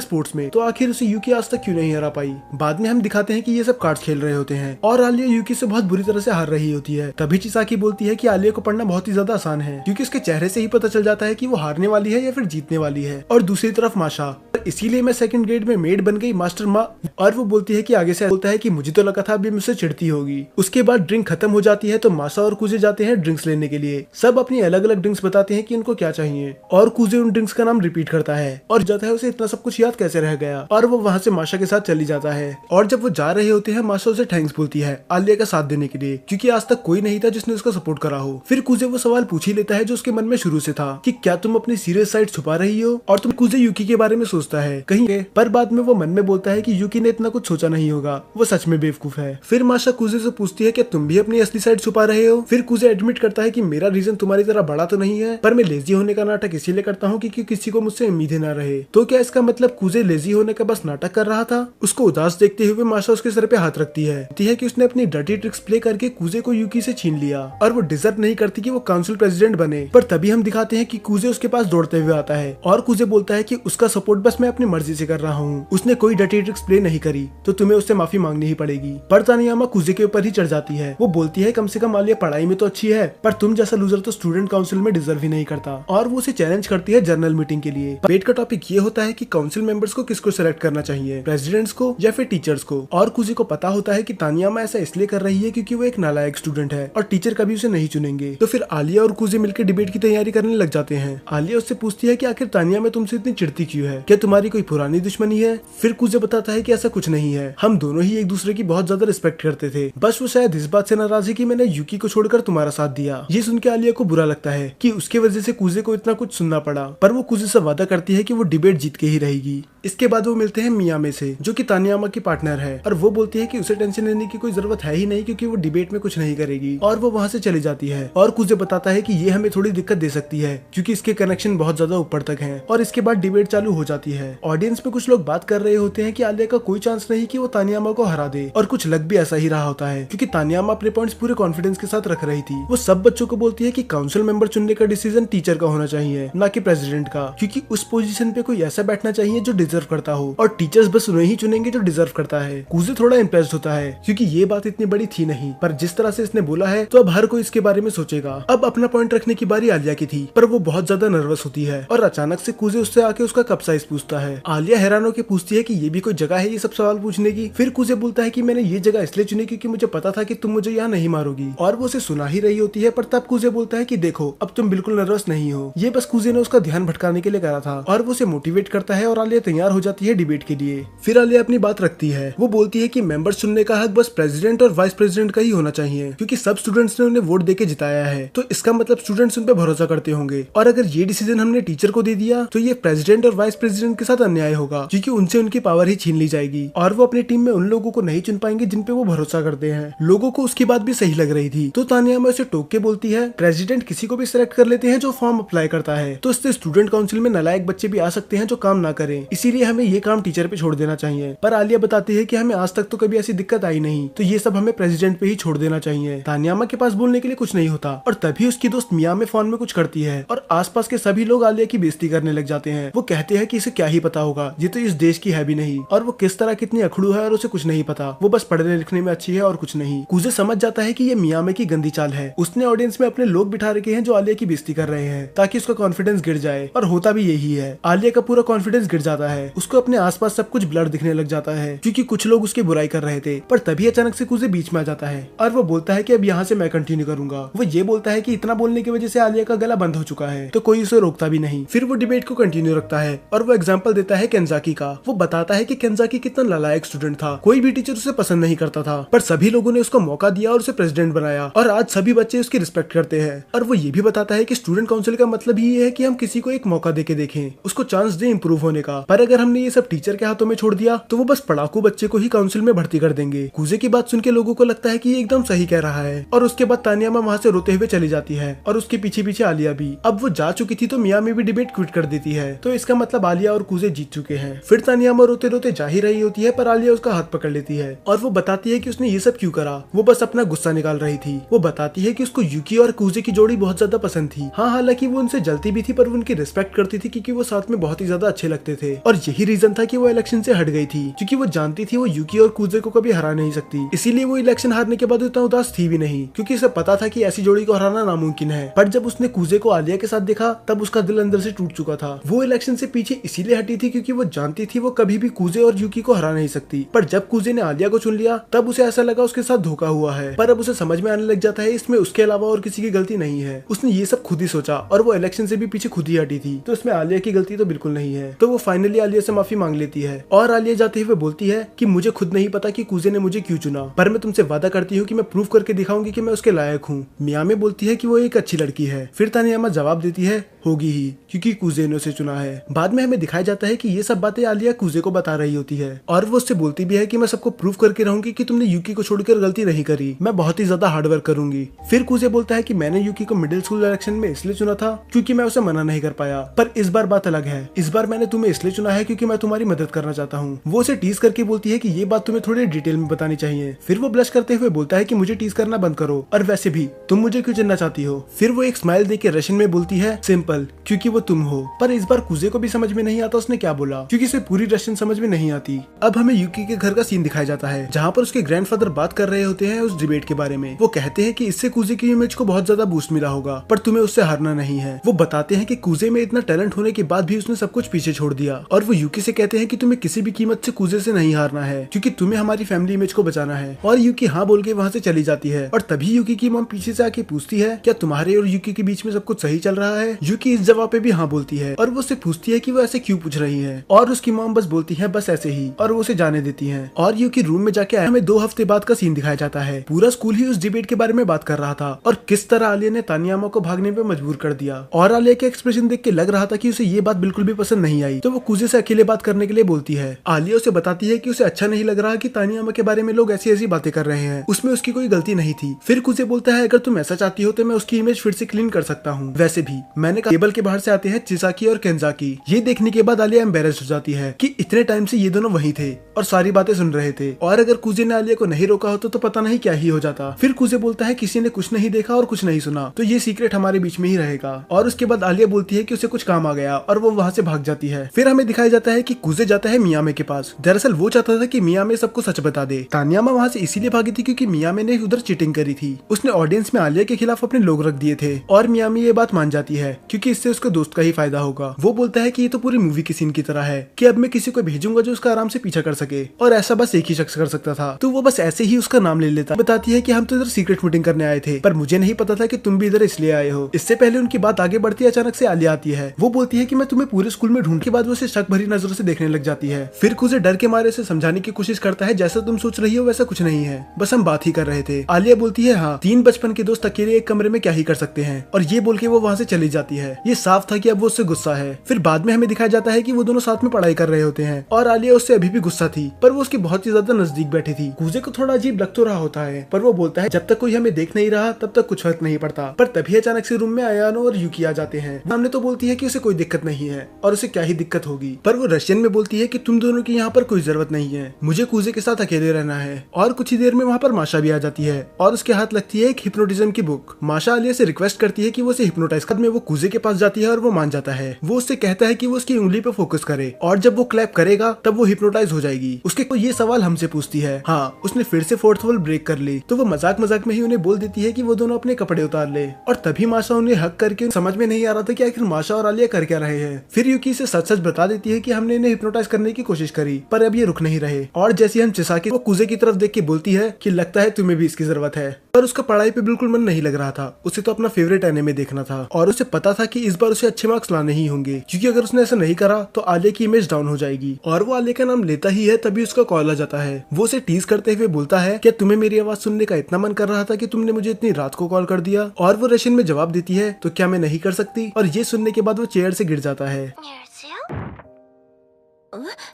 स्पोर्ट्स में, तो आखिर उसे यूकी आज तक क्यों नहीं हरा पाई। बाद में हम दिखाते हैं कि ये सब कार्ड्स खेल रहे होते हैं और आलिया यूकी से बहुत बुरी तरह से हार रही होती है। तभी चिसाकी बोलती है कि आलिया को पढ़ना बहुत ही ज्यादा आसान है, क्योंकि उसके चेहरे से ही पता चल जाता है कि वो हारने वाली है या फिर जीतने वाली है। और दूसरी तरफ माशा, इसीलिए मैं सेकंड ग्रेड में मेड बन गई मास्टर माँ। और वो बोलती है कि आगे से बोलता है कि मुझे तो लगा था अभी मुझसे चिढ़ती होगी। उसके बाद ड्रिंक खत्म हो जाती है तो माशा और कुजे जाते हैं ड्रिंक्स लेने के लिए। सब अपनी अलग अलग ड्रिंक्स बताते हैं कि उनको क्या चाहिए, और कुजे उन ड्रिंक्स का नाम रिपीट करता है और जाता है उसे इतना सब कुछ याद कैसे रह गया। और वो वहाँ से माशा के साथ चली जाता है। और जब वो जा रहे होते हैं माशा उसे थैंक्स बोलती है आलिया का साथ देने के लिए, क्योंकि आज तक कोई नहीं था जिसने उसका सपोर्ट करा हो। फिर कुजे वो सवाल पूछ ही लेता है जो उसके मन में शुरू से था कि क्या तुम अपनी सीरियस साइड छुपा रही हो। और तुम कुजे यूकी के बारे में सोचता है कहीं, पर बाद में वो मन में बोलता है कि यूकी ने इतना कुछ सोचा नहीं होगा, वो सच में बेवकूफ है। फिर माशा कुजे से पूछती है कि तुम भी अपनी असली साइड छुपा रहे हो। फिर कुजे एडमिट करता है कि मेरा रीजन तुम्हारी तरह बड़ा तो नहीं है, पर मैं लेजी होने का नाटक इसीलिए करता हूँ क्योंकि किसी को मुझसे उम्मीदें ना रहे। तो क्या इसका मतलब कुजे लेजी होने का बस नाटक कर रहा था। उसको उदास देखते हुए माशा उसके सर पे हाथ रखती है कि उसने अपनी डर्टी ट्रिक्स प्ले करके कुजे को यूकी से छीन लिया और वो डिजर्व नहीं करती कि वो काउंसिल प्रेसिडेंट बने। पर तभी हम दिखाते हैं कि कुजे उसके पास दौड़ते हुए आता है और कुजे बोलता है कि उसका सपोर्ट बस मैं अपनी मर्जी से कर रहा हूँ, उसने कोई डर्टी ट्रिक्स प्ले नहीं करी तो तुम्हें उससे माफी मांगनी ही पड़ेगी। पर तानियामा कुजे के ऊपर ही चढ़ जाती है। वो बोलती है कम से कम आलिया पढ़ाई में तो अच्छी है, पर तुम जैसा लूजर तो स्टूडेंट काउंसिल में डिजर्व ही नहीं करता। और वो उसे चैलेंज करती है जर्नल मीटिंग के लिए। डिबेट का टॉपिक ये होता है कि काउंसिल मेंबर्स को किसको सेलेक्ट करना चाहिए, प्रेसिडेंट्स को या फिर टीचर्स को। और कुजे को पता होता है कि तानियामा ऐसा इसलिए कर रही है क्योंकि वो एक नालायक स्टूडेंट है और टीचर कभी उसे नहीं चुनेंगे। तो फिर आलिया और कुजे मिलकर डिबेट की तैयारी करने लग जाते हैं। आलिया उससे पूछती है कि आखिर तानियामा तुमसे इतनी चिढ़ती क्यों है, क्या तुम्हारी कोई पुरानी दुश्मनी है। फिर कुजे बताता है कि ऐसा कुछ नहीं है, हम दोनों ही एक दूसरे की बहुत ज्यादा रिस्पेक्ट करते थे, बस वो शायद इस बात से नाराज है कि मैंने यूकी को छोड़कर तुम्हारा साथ दिया। ये सुन के आलिया को बुरा लगता है कि उसके वजह से कुजे को इतना कुछ सुनना पड़ा, पर वो कुजे से वादा करती है कि वो डिबेट जीत के ही रहेगी। इसके बाद वो मिलते हैं मियामे से जो कि तानियामा की पार्टनर है, और वो बोलती है कि उसे टेंशन लेने की कोई जरूरत है ही नहीं क्योंकि वो डिबेट में कुछ नहीं करेगी। और वो वहाँ से चली जाती है। और कुजे बताता है कि ये हमें थोड़ी दिक्कत दे सकती है क्योंकि इसके कनेक्शन बहुत ज्यादा ऊपर तक हैं। और इसके बाद डिबेट चालू हो जाती है। ऑडियंस में कुछ लोग बात कर रहे होते हैं कि आलिया का कोई चांस नहीं कि वो तानियामा को हरा दे, और कुछ लग भी ऐसा ही रहा होता है क्योंकि तानियामा अपने पॉइंट्स पूरे कॉन्फिडेंस के साथ रख रही थी। वो सब बच्चों को बोलती है कि काउंसिल मेंबर चुनने का डिसीजन टीचर का होना चाहिए ना कि प्रेसिडेंट का, क्योंकि उस पोजीशन पे कोई ऐसा बैठना चाहिए जो डिजर्व करता हो, और टीचर्स बस उन्हें ही चुनेंगे जो डिजर्व करता है। कुजे थोड़ा इम्प्रेस्ड होता है क्योंकि ये बात इतनी बड़ी थी नहीं, पर जिस तरह से इसने बोला है तो अब हर कोई इसके बारे में सोचेगा। अब अपना पॉइंट रखने की बारी आलिया की थी, पर वो बहुत ज्यादा नर्वस होती है और अचानक से कुजे उससे आके उसका कप साइज पूछता है। आलिया हैरान होकर पूछती है कि ये भी कोई जगह है ये सब सवाल पूछने की। फिर कुजे बोलता है कि मैंने ये जगह इसलिए चुनी क्योंकि मुझे पता था कि तुम मुझे यहाँ नहीं मारोगी, और वो उसे सुना ही रही होती है। पर तब कुजे बोलता है कि देखो अब तुम बिल्कुल नर्वस नहीं हो, ये बस कुजे ने उसका ध्यान भटकाने के लिए करा था, और वो उसे मोटिवेट करता है और आलिया तैयार हो जाती है डिबेट के लिए। फिर आलिया अपनी बात रखती है। वो बोलती है कि मेंबर्स चुनने का हक बस प्रेसिडेंट और वाइस प्रेसिडेंट का ही होना चाहिए क्योंकि सब स्टूडेंट्स ने उन्हें वोट देके जिताया है, तो इसका मतलब स्टूडेंट्स उन पे भरोसा करते होंगे। और अगर ये डिसीजन हमने टीचर को दे दिया तो ये प्रेसिडेंट और वाइस प्रेसिडेंट के साथ अन्याय होगा क्योंकि उनसे उनकी पावर ही छीन ली जाएगी, और वो अपनी टीम में उन लोगों को नहीं चुन पाएंगे जिन पे वो भरोसा करते हैं। लोगों को उसकी बात भी सही लग रही थी, तो तानियामा उसे टोक के बोलती है प्रेसिडेंट किसी को भी सिलेक्ट कर लेते हैं जो फॉर्म अप्लाई करता है, तो इससे स्टूडेंट काउंसिल में नालायक बच्चे भी आ सकते हैं जो काम ना करें, इसीलिए हमें ये काम टीचर पे छोड़ देना चाहिए। पर आलिया बताती है कि हमें आज तक तो कभी ऐसी दिक्कत आई नहीं, तो ये सब हमें प्रेसिडेंट पे ही छोड़ देना चाहिए। तानियामा के पास बोलने के लिए कुछ नहीं होता, और तभी उसकी दोस्त मिया में फोन में कुछ करती है और आसपास के सभी लोग आलिया की बेइज्जती करने लग जाते हैं। वो कहते हैं कि इसे क्या ही पता होगा, ये तो इस देश की है भी नहीं, और वो किस तरह कितनी अखड़ू है और उसे कुछ नहीं पता, वो बस पढ़ने लिखने में अच्छी है और कुछ नहीं। कुजे समझ जाता है कि ये मियामे की गंदी चाल है। उसने ऑडियंस में अपने लोग बिठा रखे हैं जो आलिया की बेइज्जती कर रहे हैं ताकि उसका कॉन्फिडेंस गिर जाए, और होता भी यही है। आलिया का पूरा कॉन्फिडेंस गिर जाता है, उसको अपने आसपास सब कुछ ब्लर दिखने लग जाता है क्योंकि कुछ लोग उसकी बुराई कर रहे थे। पर तभी अचानक से कुजे बीच में आ जाता है और वो बोलता है कि अब यहाँ से मैं कंटिन्यू करूंगा। वो ये बोलता है कि इतना बोलने की वजह से आलिया का गला बंद हो चुका है तो कोई उसे रोकता भी नहीं। फिर वो डिबेट को कंटिन्यू रखता है और वो एग्जाम्पल देता है केंजाकी का। वो बताता है कि केंजाकी कितना नालायक स्टूडेंट था, कोई भी टीचर उसे पसंद नहीं करता था, पर सभी लोगों ने उसको मौका दिया और उसे प्रेसिडेंट बनाया, और आज सभी बच्चे उसकी रिस्पेक्ट करते हैं। और वो ये भी बताता है कि स्टूडेंट काउंसिल का मतलब ही ये है कि हम किसी को एक मौका देके देखें, उसको चांस दे इम्प्रूव होने का। पर अगर हमने ये सब टीचर के हाथों में छोड़ दिया तो वो बस पढ़ाकू बच्चे को ही काउंसिल में भर्ती कर देंगे। कुजे की बात सुन के लोगों को लगता है कि ये एकदम सही कह रहा है, और उसके बाद तानियामा वहाँ से रोते हुए चली जाती है और उसके पीछे पीछे आलिया भी। अब वो जा चुकी थी तो मियामी भी डिबेट क्विट कर देती है, तो इसका मतलब आलिया और कुजे जीत चुके हैं। फिर तानियामा रोते रोते जा ही रही होती है पर आलिया उसका हाथ पकड़ लेती है और वो बताती है कि उसने ये सब क्यों करा, वो बस अपना गुस्सा निकाल रही थी। वो बताती है कि उसको यूकी और कुजे की जोड़ी बहुत ज्यादा पसंद थी। हाँ, हालांकि वो उनसे जलती भी थी पर वो उनकी रिस्पेक्ट करती थी क्योंकि वो साथ में बहुत ही ज्यादा अच्छे लगते थे, और यही रीजन था कि वो इलेक्शन से हट गई थी क्योंकि वो जानती थी वो यूकी और कुजे को कभी हरा नहीं सकती। इसीलिए वो इलेक्शन हारने के बाद इतना उदास थी भी नहीं क्योंकि उसे पता था कि ऐसी जोड़ी को हराना नामुमकिन है। पर जब उसने कुजे को आलिया के साथ देखा तब उसका दिल अंदर से टूट चुका था। वो इलेक्शन से पीछे इसीलिए हटी थी क्योंकि वो जानती थी वो कभी भी कुजे और यूकी को हरा नहीं सकती। पर जब कुजे ने आलिया को चुन लिया तब उसे ऐसा लगा उसके साथ धोखा हुआ है, पर अब उसे समझ में आने लग जाता है इसमें उसके अलावा और किसी की गलती नहीं है। उसने ये सब खुद ही सोचा और वो इलेक्शन से भी पीछे खुद ही हटी थी, तो इसमें आलिया की गलती तो बिल्कुल नहीं है। तो वो फाइनली आलिया से माफी मांग लेती है और आलिया जाते हुए बोलती है कि मुझे खुद नहीं पता कि कुजे ने मुझे क्यों चुना, पर मैं तुमसे वादा करती हूँ कि मैं प्रूव करके दिखाऊंगी कि मैं उसके लायक हूँ। मियामे बोलती है कि वो एक अच्छी लड़की है। फिर तानियामा जवाब देती है होगी ही क्योंकि कुजे ने उसे चुना है। बाद में हमें दिखाया जाता है कि ये सब बातें आलिया कुजे को बता रही होती है और वो उससे बोलती भी है कि मैं सबको प्रूव करके रहूंगी कि तुमने यूकी को छोड़कर गलती नहीं करी, मैं बहुत ही ज्यादा हार्डवर्क करूंगी। फिर कुजे बोलता है कि मैंने यूकी को मिडिल स्कूल इलेक्शन में इसलिए चुना था क्योंकि मैं उसे मना नहीं कर पाया, पर इस बार बात अलग है, इस बार मैंने तुम्हें इसलिए चुना है क्योंकि मैं तुम्हारी मदद करना चाहता हूँ। वो उसे टीज करके बोलती है कि ये बात तुम्हें थोड़ी डिटेल में बतानी चाहिए। फिर वो ब्लश करते हुए बोलता है कि मुझे टीज करना बंद करो, और वैसे भी तुम मुझे क्यों चुनना चाहती हो। फिर वो एक स्माइल देके रशियन में बोलती है सिंपल, क्योंकि वो तुम हो। पर इस बार कुजे को भी समझ में नहीं आता उसने क्या बोला क्योंकि इसे पूरी रशियन समझ में नहीं आती। अब हमें यूकी के घर का सीन दिखाया जाता है जहाँ पर उसके ग्रैंडफादर बात कर रहे होते हैं उस डिबेट के बारे में। वो कहते हैं कि इससे कुजे की इमेज को बहुत ज्यादा बूस्ट मिला होगा पर तुम्हें उससे हारना नहीं है। वो बताते हैं कि कुजे में इतना टैलेंट होने के बाद भी उसने सब कुछ पीछे छोड़ दिया, और वो यूकी से कहते हैं कि तुम्हें किसी भी कीमत से कुजे से नहीं हारना है क्योंकि तुम्हें हमारी फैमिली इमेज को बचाना है। और यूकी हाँ बोल के वहाँ से चली जाती है, और तभी यूकी की मॉम पीछे से आके पूछती है क्या तुम्हारे और यूकी के बीच में सब कुछ सही चल रहा है। यूकी इस जवाब पे भी हाँ बोलती है और वो उससे पूछती है कि वो ऐसे क्यों पूछ रही है, और उसकी मॉम बस बोलती है बस ऐसे ही, और वो उसे जाने देती है। और यूकी रूम में जाके हमें 2 हफ्ते बाद का सीन दिखाया जाता है। पूरा स्कूल ही उस डिबेट के बारे में बात कर रहा था और किस तरह आलिया ने तानियामा को भागने पे मजबूर कर दिया, और आलिया के एक्सप्रेशन देख के लग रहा था कि उसे ये बात बिल्कुल भी पसंद नहीं आई। तो वो कुजे से अकेले बात करने के लिए बोलती है। आलिया उसे बताती है कि उसे अच्छा नहीं लग रहा कि तानियामा के बारे में लोग ऐसी ऐसी बातें कर रहे हैं, उसमें उसकी कोई गलती नहीं थी। फिर कुजे बोलता है अगर तुम ऐसा चाहती हो तो मैं उसकी इमेज फिर से क्लीन कर सकता हूँ। वैसे भी मैंने कहा टेबल के बाहर से आते हैं चिसाकी और केंजाकी। ये देखने के बाद आलिया एम्बेरेस्ड हो जाती है कि इतने टाइम से ये दोनों वहीं थे और सारी बातें सुन रहे थे, और अगर कुजे ने आलिया को नहीं रोका होता तो पता नहीं क्या ही हो जाता। फिर कुजे बोलता है किसी ने कुछ नहीं देखा और कुछ नहीं सुना, तो ये सीक्रेट हमारे बीच में ही रहेगा। और उसके बाद आलिया बोलती है कि उसे कुछ काम आ गया और वो वहाँ से भाग जाती है। फिर हमें दिखाया जाता है कि कुजे जाता है मियामे के पास। दरअसल वो चाहता था कि मियामे सबको सच बता दे। तानियामा वहाँ से इसीलिए भागी थी क्योंकि मियामे ने उधर चीटिंग करी थी। उसने ऑडियंस में आलिया के खिलाफ अपने लोग रख दिए थे, और मियामी ये बात मान जाती है क्योंकि इससे उसके दोस्त का ही फायदा होगा। वो बोलता है कि ये तो पूरी मूवी की सीन की तरह है कि अब मैं किसी को भेजूंगा जो उसका आराम से पीछा कर सके, और ऐसा बस एक ही शख्स कर सकता था, तो वो बस ऐसे ही उसका नाम ले लेता। बताती है कि हम तो इधर सीक्रेट मीटिंग करने आए थे पर मुझे नहीं पता था कि तुम भी इधर इसलिए आए हो। इससे पहले उनकी बात आगे बढ़ती है अचानक से आलिया आती है। वो बोलती है कि मैं तुम्हें पूरे स्कूल में ढूंढ के बाद वो उसे शक भरी नजरों से देखने लग जाती है। फिर कुजे डर के मारे उसे समझाने की कोशिश करता है जैसा तुम सोच रही हो वैसा कुछ नहीं है, बस हम बात ही कर रहे थे। आलिया बोलती है हाँ 3 बचपन के दोस्त अकेले एक कमरे में क्या ही कर सकते हैं, और ये बोल के वो वहाँ से चली जाती है। ये साफ था कि अब वो उससे गुस्सा है। फिर बाद में हमें दिखाया जाता है कि वो दोनों साथ में पढ़ाई कर रहे होते हैं और आलिया उससे अभी भी गुस्सा थी, पर वो उसके बहुत ही ज्यादा नजदीक बैठी थी। कुजे को थोड़ा अजीब लग तो रहा होता है, पर वो बोलता है जब तक कोई हमें देख नहीं रहा तब तक कुछ फर्क नहीं पड़ता। पर तभी अचानक से रूम में अयानो और यूकी आ जाते हैं। सामने तो बोलती है कि उसे कोई दिक्कत नहीं है और उसे क्या ही दिक्कत होगी, पर वो रशियन में बोलती है कि तुम दोनों की यहाँ पर कोई जरूरत नहीं है, मुझे कुजे के साथ अकेले रहना है। और कुछ ही देर में वहाँ पर माशा भी आ जाती है और उसके हाथ लगती है एक हिप्नोटिज्म की बुक। माशा आलिया से रिक्वेस्ट करती है कि वो उसे हिप्नोटाइज कर। में वो कुजे के पास जाती है और वो मान जाता है। वो उससे कहता है कि वो उसकी उंगली उंगली पे फोकस करे और जब वो क्लैप करेगा तब वो हिप्नोटाइज हो जाएगी। उसके को ये सवाल हमसे पूछती है। हाँ, उसने फिर से फोर्थ वॉल ब्रेक कर ली तो वो मजाक मजाक में ही उन्हें बोल देती है कि वो दोनों अपने कपड़े उतार ले। और तभी माशा उन्हें हक करके समझ में नहीं आ रहा था कि आखिर माशा और आलिया कर क्या रहे हैं। फिर यूकी से सच सच बता देती है कि हमने इन्हें हिप्नोटाइज करने की कोशिश करी पर अब ये रुक नहीं रहे। और जैसे हम चिसाकी वो कुजे की तरफ देख के बोलती है कि लगता है तुम्हें भी इसकी जरूरत है। पर उसका पढ़ाई पे बिल्कुल मन नहीं लग रहा था। उसे तो अपना फेवरेट एनिमे देखना था और उसे पता था कि इस बार उसे अच्छे मार्क्स लाने ही होंगे, क्योंकि अगर उसने ऐसा नहीं करा तो आलिया की इमेज डाउन हो जाएगी। और वो आलिया का नाम लेता ही है तभी उसका कॉल आ जाता है। वो उसे टीज करते हुए बोलता है क्या तुम्हें मेरी आवाज सुनने का इतना मन कर रहा था कि तुमने मुझे इतनी रात को कॉल कर दिया। और वो रशियन में जवाब देती है तो क्या मैं नहीं कर सकती। और ये सुनने के बाद वो चेयर से गिर जाता है।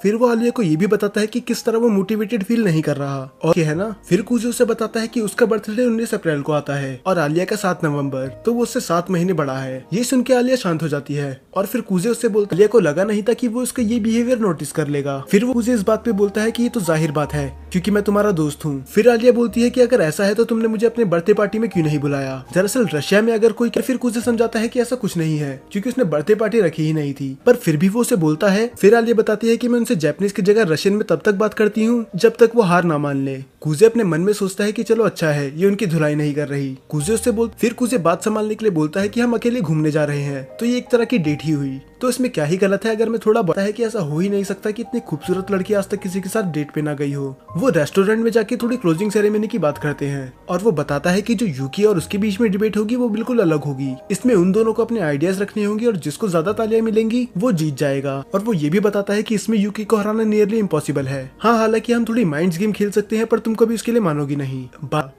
फिर वो आलिया को ये भी बताता है कि किस तरह वो मोटिवेटेड फील नहीं कर रहा। और है ना, फिर कुजे उसे बताता है कि उसका बर्थडे 19 अप्रैल को आता है और आलिया का 7 नवंबर, तो वो उससे 7 महीने बड़ा है। ये सुन के आलिया शांत हो जाती है और फिर कुजे उससे बोलता है आलिया को लगा नहीं था कि वो उसका ये बिहेवियर नोटिस कर लेगा। फिर वो कुजे इस बात पे बोलता है कि ये तो जाहिर बात है क्योंकि मैं तुम्हारा दोस्त हूँ। फिर आलिया बोलती है कि अगर ऐसा है तो तुमने मुझे अपने बर्थडे पार्टी में क्यों नहीं बुलाया। दरअसल रशिया में अगर कोई, फिर कुजे समझाता है कि ऐसा कुछ नहीं है क्योंकि उसने बर्थडे पार्टी रखी ही नहीं थी। पर फिर भी वो उसे बोलता है। फिर आलिया बताती है कि मैं उनसे जापानीज की जगह रशियन में तब तक बात करती हूँ जब तक वो हार ना मान ले। कुजे अपने मन में सोचता है कि चलो अच्छा है ये उनकी धुलाई नहीं कर रही। कुजे उससे फिर कुजे बात संभालने के लिए बोलता है कि हम अकेले घूमने जा रहे हैं तो ये एक तरह की डेट ही हुई। तो इसमें क्या ही गलत है अगर मैं थोड़ा बताया कि ऐसा हो ही नहीं सकता कि इतनी खूबसूरत लड़की आज तक किसी के साथ डेट पे ना गई हो। वो रेस्टोरेंट में जाके थोड़ी क्लोजिंग सेरेमनी की बात करते हैं और वो बताता है कि जो यूकी और उसके बीच में डिबेट होगी वो बिल्कुल अलग होगी। इसमें उन दोनों को अपने आइडियाज रखने होंगे और जिसको ज्यादा तालियां मिलेंगी वो जीत जाएगा। और वो ये भी बताता है कि इसमें यूकी को हराना नियरली इम्पॉसिबल है। हाँ, हालांकि हम थोड़ी माइंड्स गेम खेल सकते हैं पर तुम कभी उसके लिए मानोगी नहीं।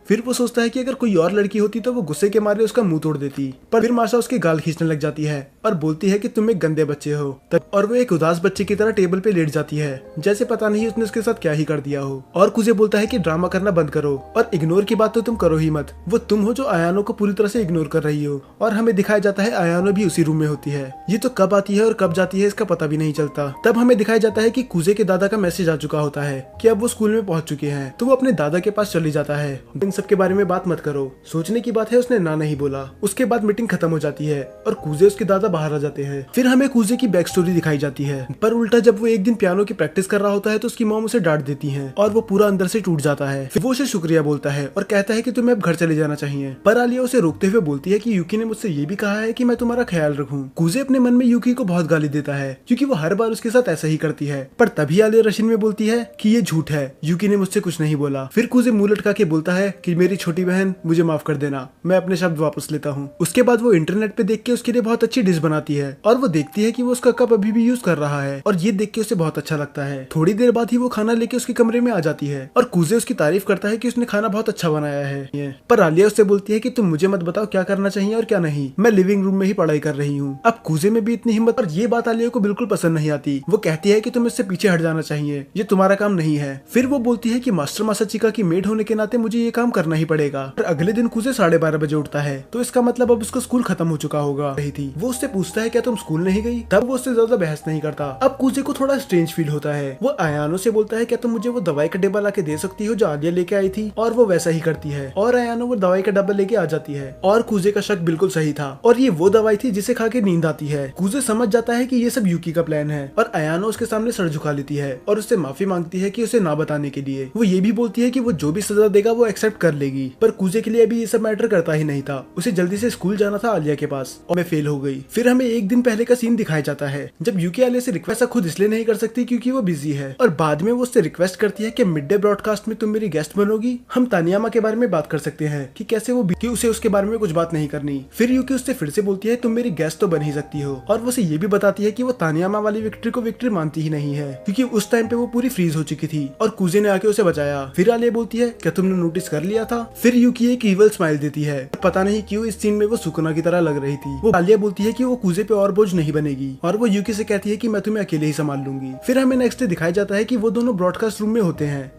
फिर वो सोचता है कि अगर कोई और लड़की होती तो वो गुस्से के मारे उसका मुंह तोड़ देती, पर फिर माशा उसके गाल खींचने लग जाती है और बोलती है कि तुम एक गंदे बच्चे हो। और वो एक उदास बच्चे की तरह टेबल पे लेट जाती है जैसे पता नहीं उसने उसके साथ क्या ही कर दिया हो। और कुजे बोलता है कि ड्रामा करना बंद करो और इग्नोर की बात तो तुम करो ही मत। वो तुम हो जो आयानो को पूरी तरह से इग्नोर कर रही हो। और हमें दिखाया जाता है आयानो भी उसी रूम में होती है। ये तो कब आती है और कब जाती है इसका पता भी नहीं चलता। तब हमें दिखाया जाता है कि कुजे के दादा का मैसेज आ चुका होता है कि अब वो स्कूल में पहुंच चुके हैं। तो वो अपने दादा के पास चली जाता है। इन सब के बारे में बात मत करो। सोचने की बात है उसने ना नहीं बोला। उसके बाद मीटिंग खत्म हो जाती है और कुजे उसके दादा बाहर आ जाते हैं। फिर हमें कुजे की बैक स्टोरी दिखाई जाती है। पर उल्टा जब वो एक दिन पियानो की प्रैक्टिस कर रहा होता है तो उसकी मॉम उसे डांट देती है और वो पूरा अंदर से टूट जाता है। फिर वो उसे शुक्रिया बोलता है और कहता है कि तुम्हें अब घर चले जाना चाहिए। पर आलिया उसे रोकते हुए बोलती है कि यूकी ने मुझसे ये भी कहा है कि मैं तुम्हारा ख्याल रखूं। कुजे अपने मन में यूकी को बहुत गाली देता है क्योंकि वो हर बार उसके साथ ऐसा ही करती है। पर तभी आलिया रशियन में बोलती है कि ये झूठ है, यूकी ने मुझसे कुछ नहीं बोला। फिर कुजे मुंह लटका के बोलता है कि मेरी छोटी बहन मुझे माफ कर देना, मैं अपने शब्द वापस लेता हूँ। उसके बाद वो इंटरनेट पे देख के उसके लिए बहुत अच्छी डिश बनाती है और वो देखती है कि वो उसका कप अभी भी यूज कर रहा है और ये देख के उसे बहुत अच्छा लगता है। थोड़ी देर बाद ही वो खाना लेके उसके कमरे में आ जाती है और कुजे उसकी तारीफ करता है कि उसने खाना बहुत अच्छा बनाया है। पर आलिया उससे बोलती है कि तुम मुझे मत बताओ क्या करना चाहिए और क्या नहीं, मैं लिविंग रूम में ही पढ़ाई कर रही हूँ। अब कुजे में भी इतनी हिम्मत, और ये बात आलिया को बिल्कुल पसंद नहीं आती। वो कहती है कि तुम्हें इससे पीछे हट जाना चाहिए, ये तुम्हारा काम नहीं है। फिर वो बोलती है कि मास्टर मासाचिका की मेड होने के नाते मुझे ये काम करना ही पड़ेगा। और अगले दिन कुजे 12:30 बजे उठता है तो इसका मतलब अब उसका स्कूल खत्म हो चुका होगा। रही थी वो उससे पूछता है क्या तुम स्कूल नहीं गई, तब वो उससे ज्यादा बहस नहीं करता। अब कुजे को थोड़ा स्ट्रेंज फील होता है। वो आयानो से बोलता है क्या तुम मुझे वो दवाई का डिब्बा लाके दे सकती हो जो आलिया लेके आई थी, और वो वैसा ही करती है और आयानो वो दवाई का डब्बा लेके आ जाती है। और कुजे का शक बिल्कुल सही था और ये वो दवाई थी जिसे खा के नींद आती है। कुजे समझ जाता है कि ये सब यूकी का प्लान है और आयानो उसके सामने सर झुका लेती है और उससे माफी मांगती है कि उसे ना बताने के लिए। वो ये भी बोलती है कि वो जो भी सजा देगा वो एक्सेप्ट कर लेगी। पर कुजे के लिए अभी ये सब मैटर करता ही नहीं था। उसे जल्दी से स्कूल जाना था आलिया के पास और मैं फेल हो गई। फिर हमें एक दिन पहले का सीन दिखाया जाता है जब यूकी आलिया से रिक्वेस्ट खुद इसलिए नहीं कर सकती क्योंकि वो बिजी है और बाद में वो उससे रिक्वेस्ट करती है कि मिड डे ब्रॉडकास्ट में तुम मेरी गेस्ट बनोगी। हम तानियामा के बारे में बात कर सकते हैं कि कैसे वो कि उसे उसके बारे में कुछ बात नहीं करनी। फिर यूकी उससे फिर से बोलती है तुम मेरी गेस्ट तो बन ही सकती हो और वो उसे ये भी बताती है कि वो तानियामा वाली विक्ट्री को विक्ट्री मानती ही नहीं है क्योंकि उस टाइम पे वो पूरी फ्रीज हो चुकी थी और कुजे ने आके उसे बचाया। फिर आलिया बोलती है क्या तुमने नोटिस कर लिया था। फिर यूकी एक इवल स्माइल देती है। पता नहीं क्यों इस सीन में वो सुकुना की तरह लग रही थी। वो आलिया बोलती है कि वो कुजे पे और बोझ नहीं बनेगी और वो यूकी से कहती है कि मैं तुम्हें अकेले ही संभाल लूंगी। फिर हमें नेक्स्ट डे दिखाया जाता है कि वो दोनों ब्रॉडकास्ट रूम में होते हैं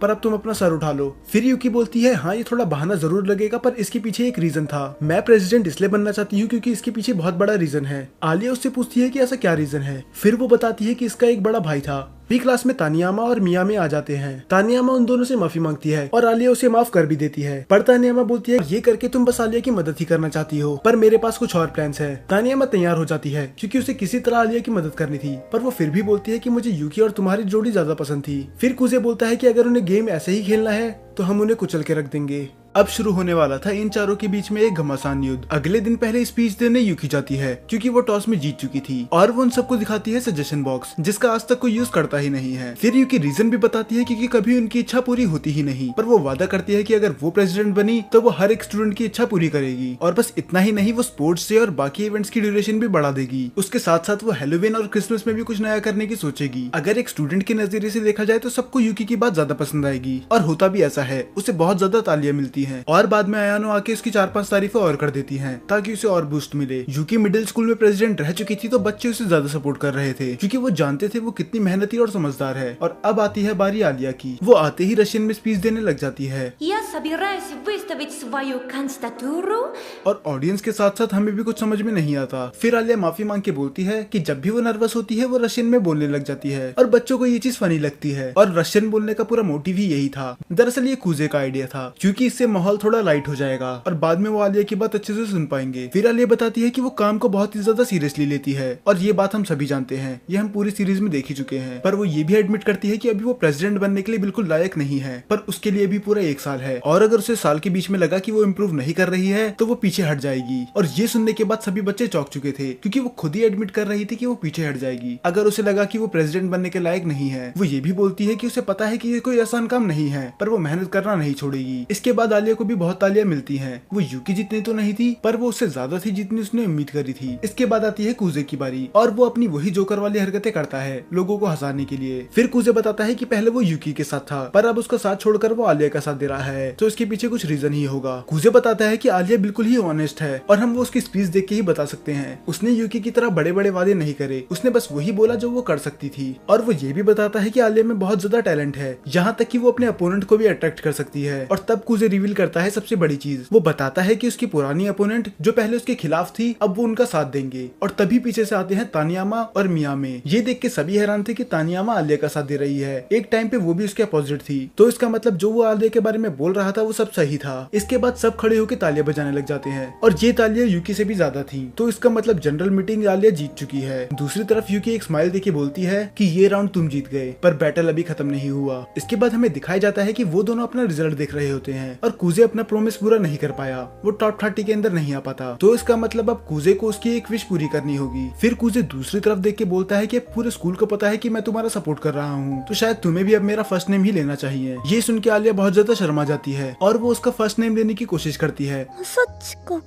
पर अब तुम अपना सर उठा लो। फिर यूकी बोलती है हाँ ये थोड़ा बहाना जरूर लगेगा पर इसके पीछे एक रीजन था। मैं प्रेसिडेंट इसलिए बनना चाहती हूँ क्योंकि इसके पीछे बहुत बड़ा रीजन है। आलिया उससे पूछती है कि ऐसा क्या रीजन है। फिर वो बताती है कि इसका एक बड़ा भाई था बी क्लास में तानियामा और मियामी आ जाते हैं। तानियामा उन दोनों से माफी मांगती है और आलिया उसे माफ कर भी देती है, पर तानियामा बोलती है ये करके तुम बस आलिया की मदद ही करना चाहती हो, पर मेरे पास कुछ और प्लान्स है। तानियामा तैयार हो जाती है क्योंकि उसे किसी तरह आलिया की मदद करनी थी, पर वो फिर भी बोलती है कि मुझे यूकी और तुम्हारी जोड़ी ज्यादा पसंद थी। फिर कुजे बोलता है कि अगर उन्हें गेम ऐसे ही खेलना है तो हम उन्हें कुचल के रख देंगे। अब शुरू होने वाला था इन चारों के बीच में एक घमासान युद्ध। अगले दिन पहले स्पीच देने यूकी जाती है क्योंकि वो टॉस में जीत चुकी थी और वो उन सबको दिखाती है सजेशन बॉक्स जिसका आज तक कोई यूज करता ही नहीं है। फिर यूकी रीजन भी बताती है क्योंकि कभी उनकी इच्छा पूरी होती ही नहीं, पर वो वादा करती है कि अगर वो प्रेसिडेंट बनी तो वो हर एक स्टूडेंट की इच्छा पूरी करेगी। और बस इतना ही नहीं, वो स्पोर्ट्स डे और बाकी इवेंट्स की ड्यूरेशन भी बढ़ा देगी। उसके साथ साथ वो हैलोवीन और क्रिसमस में भी कुछ नया करने की सोचेगी। अगर एक स्टूडेंट के नजरिए से देखा जाए तो सबको यूकी की बात ज्यादा पसंद आएगी और होता भी ऐसा है। उसे बहुत ज्यादा तालियां मिलती हैं और बाद में अयानो आके उसकी 4-5 तारीफें और कर देती हैं ताकि उसे और बूस्ट मिले। यूकी मिडिल स्कूल में प्रेसिडेंट रह चुकी थी तो बच्चे उसे ज्यादा सपोर्ट कर रहे थे क्योंकि वो जानते थे वो कितनी मेहनती और समझदार है। और अब आती है बारी आलिया की। वो आते ही रशियन में स्पीच देने लग जाती है। Я собираюсь выставить свою кандидатуру. और ऑडियंस के साथ साथ हमें भी कुछ समझ में नहीं आता। फिर आलिया माफी मांग के बोलती है कि जब भी वो नर्वस होती है वो रशियन में बोलने लग जाती है और बच्चों को ये चीज फनी लगती है। और रशियन बोलने का पूरा मोटिव ही यही था। दरअसल ये कुजे का आइडिया था क्योंकि इससे माहौल थोड़ा लाइट हो जाएगा और बाद में वो आलिया की बात अच्छे से सुन पाएंगे। फिर आलिया बताती है कि वो काम को बहुत ही ज्यादा सीरियसली लेती है और ये बात हम सभी जानते हैं, ये हम पूरी सीरीज में देख ही चुके हैं। पर वो ये भी एडमिट करती है कि अभी वो प्रेसिडेंट बनने के लिए बिल्कुल लायक नहीं है, पर उसके लिए भी पूरा 1 साल है और अगर उसे साल के बीच में लगा कि वो इम्प्रूव नहीं कर रही है तो वो पीछे हट जाएगी। और ये सुनने के बाद सभी बच्चे चौंक चुके थे क्योंकि वो खुद ही एडमिट कर रही थी कि वो पीछे हट जाएगी अगर उसे लगा कि वो प्रेसिडेंट बनने के लायक नहीं है। वो ये भी बोलती है कि उसे पता है कि ये कोई आसान काम नहीं है, पर वो मेहनत करना नहीं छोड़ेगी। इसके बाद आलिया को भी बहुत तालियां मिलती हैं। वो यूकी जितनी तो नहीं थी, पर वो उससे ज्यादा थी जितनी उसने उम्मीद करी थी। इसके बाद आती है कुजे की बारी और वो अपनी वही जोकर वाली हरकतें करता है लोगों को हंसाने के लिए। फिर कुजे बताता है कि पहले वो यूकी के साथ था, पर अब उसका साथ छोड़कर वो आलिया का साथ दे रहा है, तो इसके पीछे कुछ रीजन ही होगा। कुजे बताता है कि आलिया बिल्कुल ही ऑनेस्ट है और हम वो उसकी स्पीच देख के ही बता सकते हैं। उसने यूकी की तरह बड़े बड़े वादे नहीं करे, उसने बस वही बोला जो वो कर सकती थी। और वो ये भी बताता है कि आलिया में बहुत ज्यादा टैलेंट है, यहाँ तक कि वो अपने अपोनेंट को भी अट्रैक्ट कर सकती है। और तब कुजे रिवील करता है सबसे बड़ी चीज, वो बताता है कि उसकी पुरानी अपोनेंट जो पहले उसके खिलाफ थी अब वो उनका साथ देंगे। और तभी पीछे से आते हैं तानियामा और मियामी। ये देख के सभी हैरान थे कि तानियामा आलिया का साथ दे रही है, एक टाइम पे वो भी उसके अपोजिट थी, तो इसका मतलब जो वो आलिया के बारे में बोल रहा था वो सब सही था। इसके बाद सब खड़े होकर तालियां बजाने लग जाते हैं और ये तालियां यूकी से भी ज्यादा थी, तो इसका मतलब जनरल मीटिंग आलिया जीत चुकी है। दूसरी तरफ यूकी एक स्माइल देके बोलती है कि ये राउंड तुम जीत गए, पर बैटल अभी खत्म नहीं हुआ। इसके बाद हमें दिखाया जाता है कि वो दोनों अपना रिजल्ट देख रहे होते हैं और कुजे अपना प्रोमिस पूरा नहीं कर पाया, वो टॉप 30 के अंदर नहीं आ पाता, तो इसका मतलब अब कुजे को उसकी एक विश पूरी करनी होगी। फिर कुजे दूसरी तरफ देख के बोलता है कि पूरे स्कूल को पता है कि मैं तुम्हारा सपोर्ट कर रहा हूँ, तो शायद तुम्हें भी अब मेरा फर्स्ट नेम ही लेना चाहिए। ये सुन के आलिया बहुत ज्यादा शर्मा जाती है और वो उसका फर्स्ट नेम लेने की कोशिश करती है। そっちか。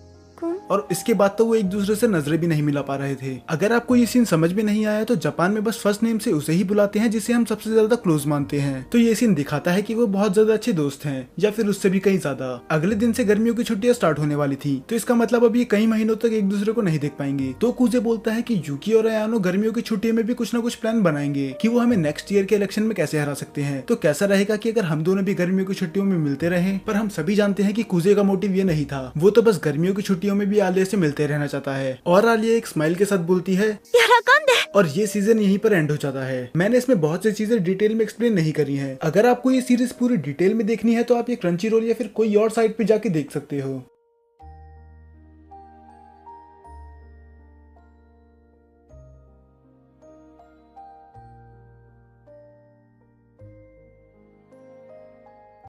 और इसके बाद तो वो एक दूसरे से नजरें भी नहीं मिला पा रहे थे। अगर आपको ये सीन समझ में नहीं आया तो जापान में बस फर्स्ट नेम से उसे ही बुलाते हैं जिसे हम सबसे ज्यादा क्लोज मानते हैं, तो ये सीन दिखाता है कि वो बहुत ज्यादा अच्छे दोस्त हैं या फिर उससे भी कहीं ज्यादा। अगले दिन से गर्मियों की छुट्टियां स्टार्ट होने वाली थी, तो इसका मतलब अब ये कई महीनों तक एक दूसरे को नहीं देख पाएंगे। तो कुजे बोलता है कि यूकी और अयानो गर्मियों की छुट्टियों में भी कुछ ना कुछ प्लान बनाएंगे कि वो हमें नेक्स्ट ईयर के इलेक्शन में कैसे हरा सकते हैं। तो कैसा रहेगा कि अगर हम दोनों भी गर्मियों की छुट्टियों में मिलते रहे, पर हम सभी जानते हैं कि कुजे का मोटिव ये नहीं था, वो तो बस गर्मियों की छुट्टियों में भी आलिया से मिलते रहना चाहता है। और आलिया एक स्माइल के साथ बोलती है 喜んで。 और ये सीजन यहीं पर एंड हो जाता है। मैंने इसमें बहुत सी चीजें डिटेल में एक्सप्लेन नहीं करी हैं। अगर आपको ये सीरीज पूरी डिटेल में देखनी है तो आप ये क्रंची रोल या फिर कोई और साइट पे जाके देख सकते हो।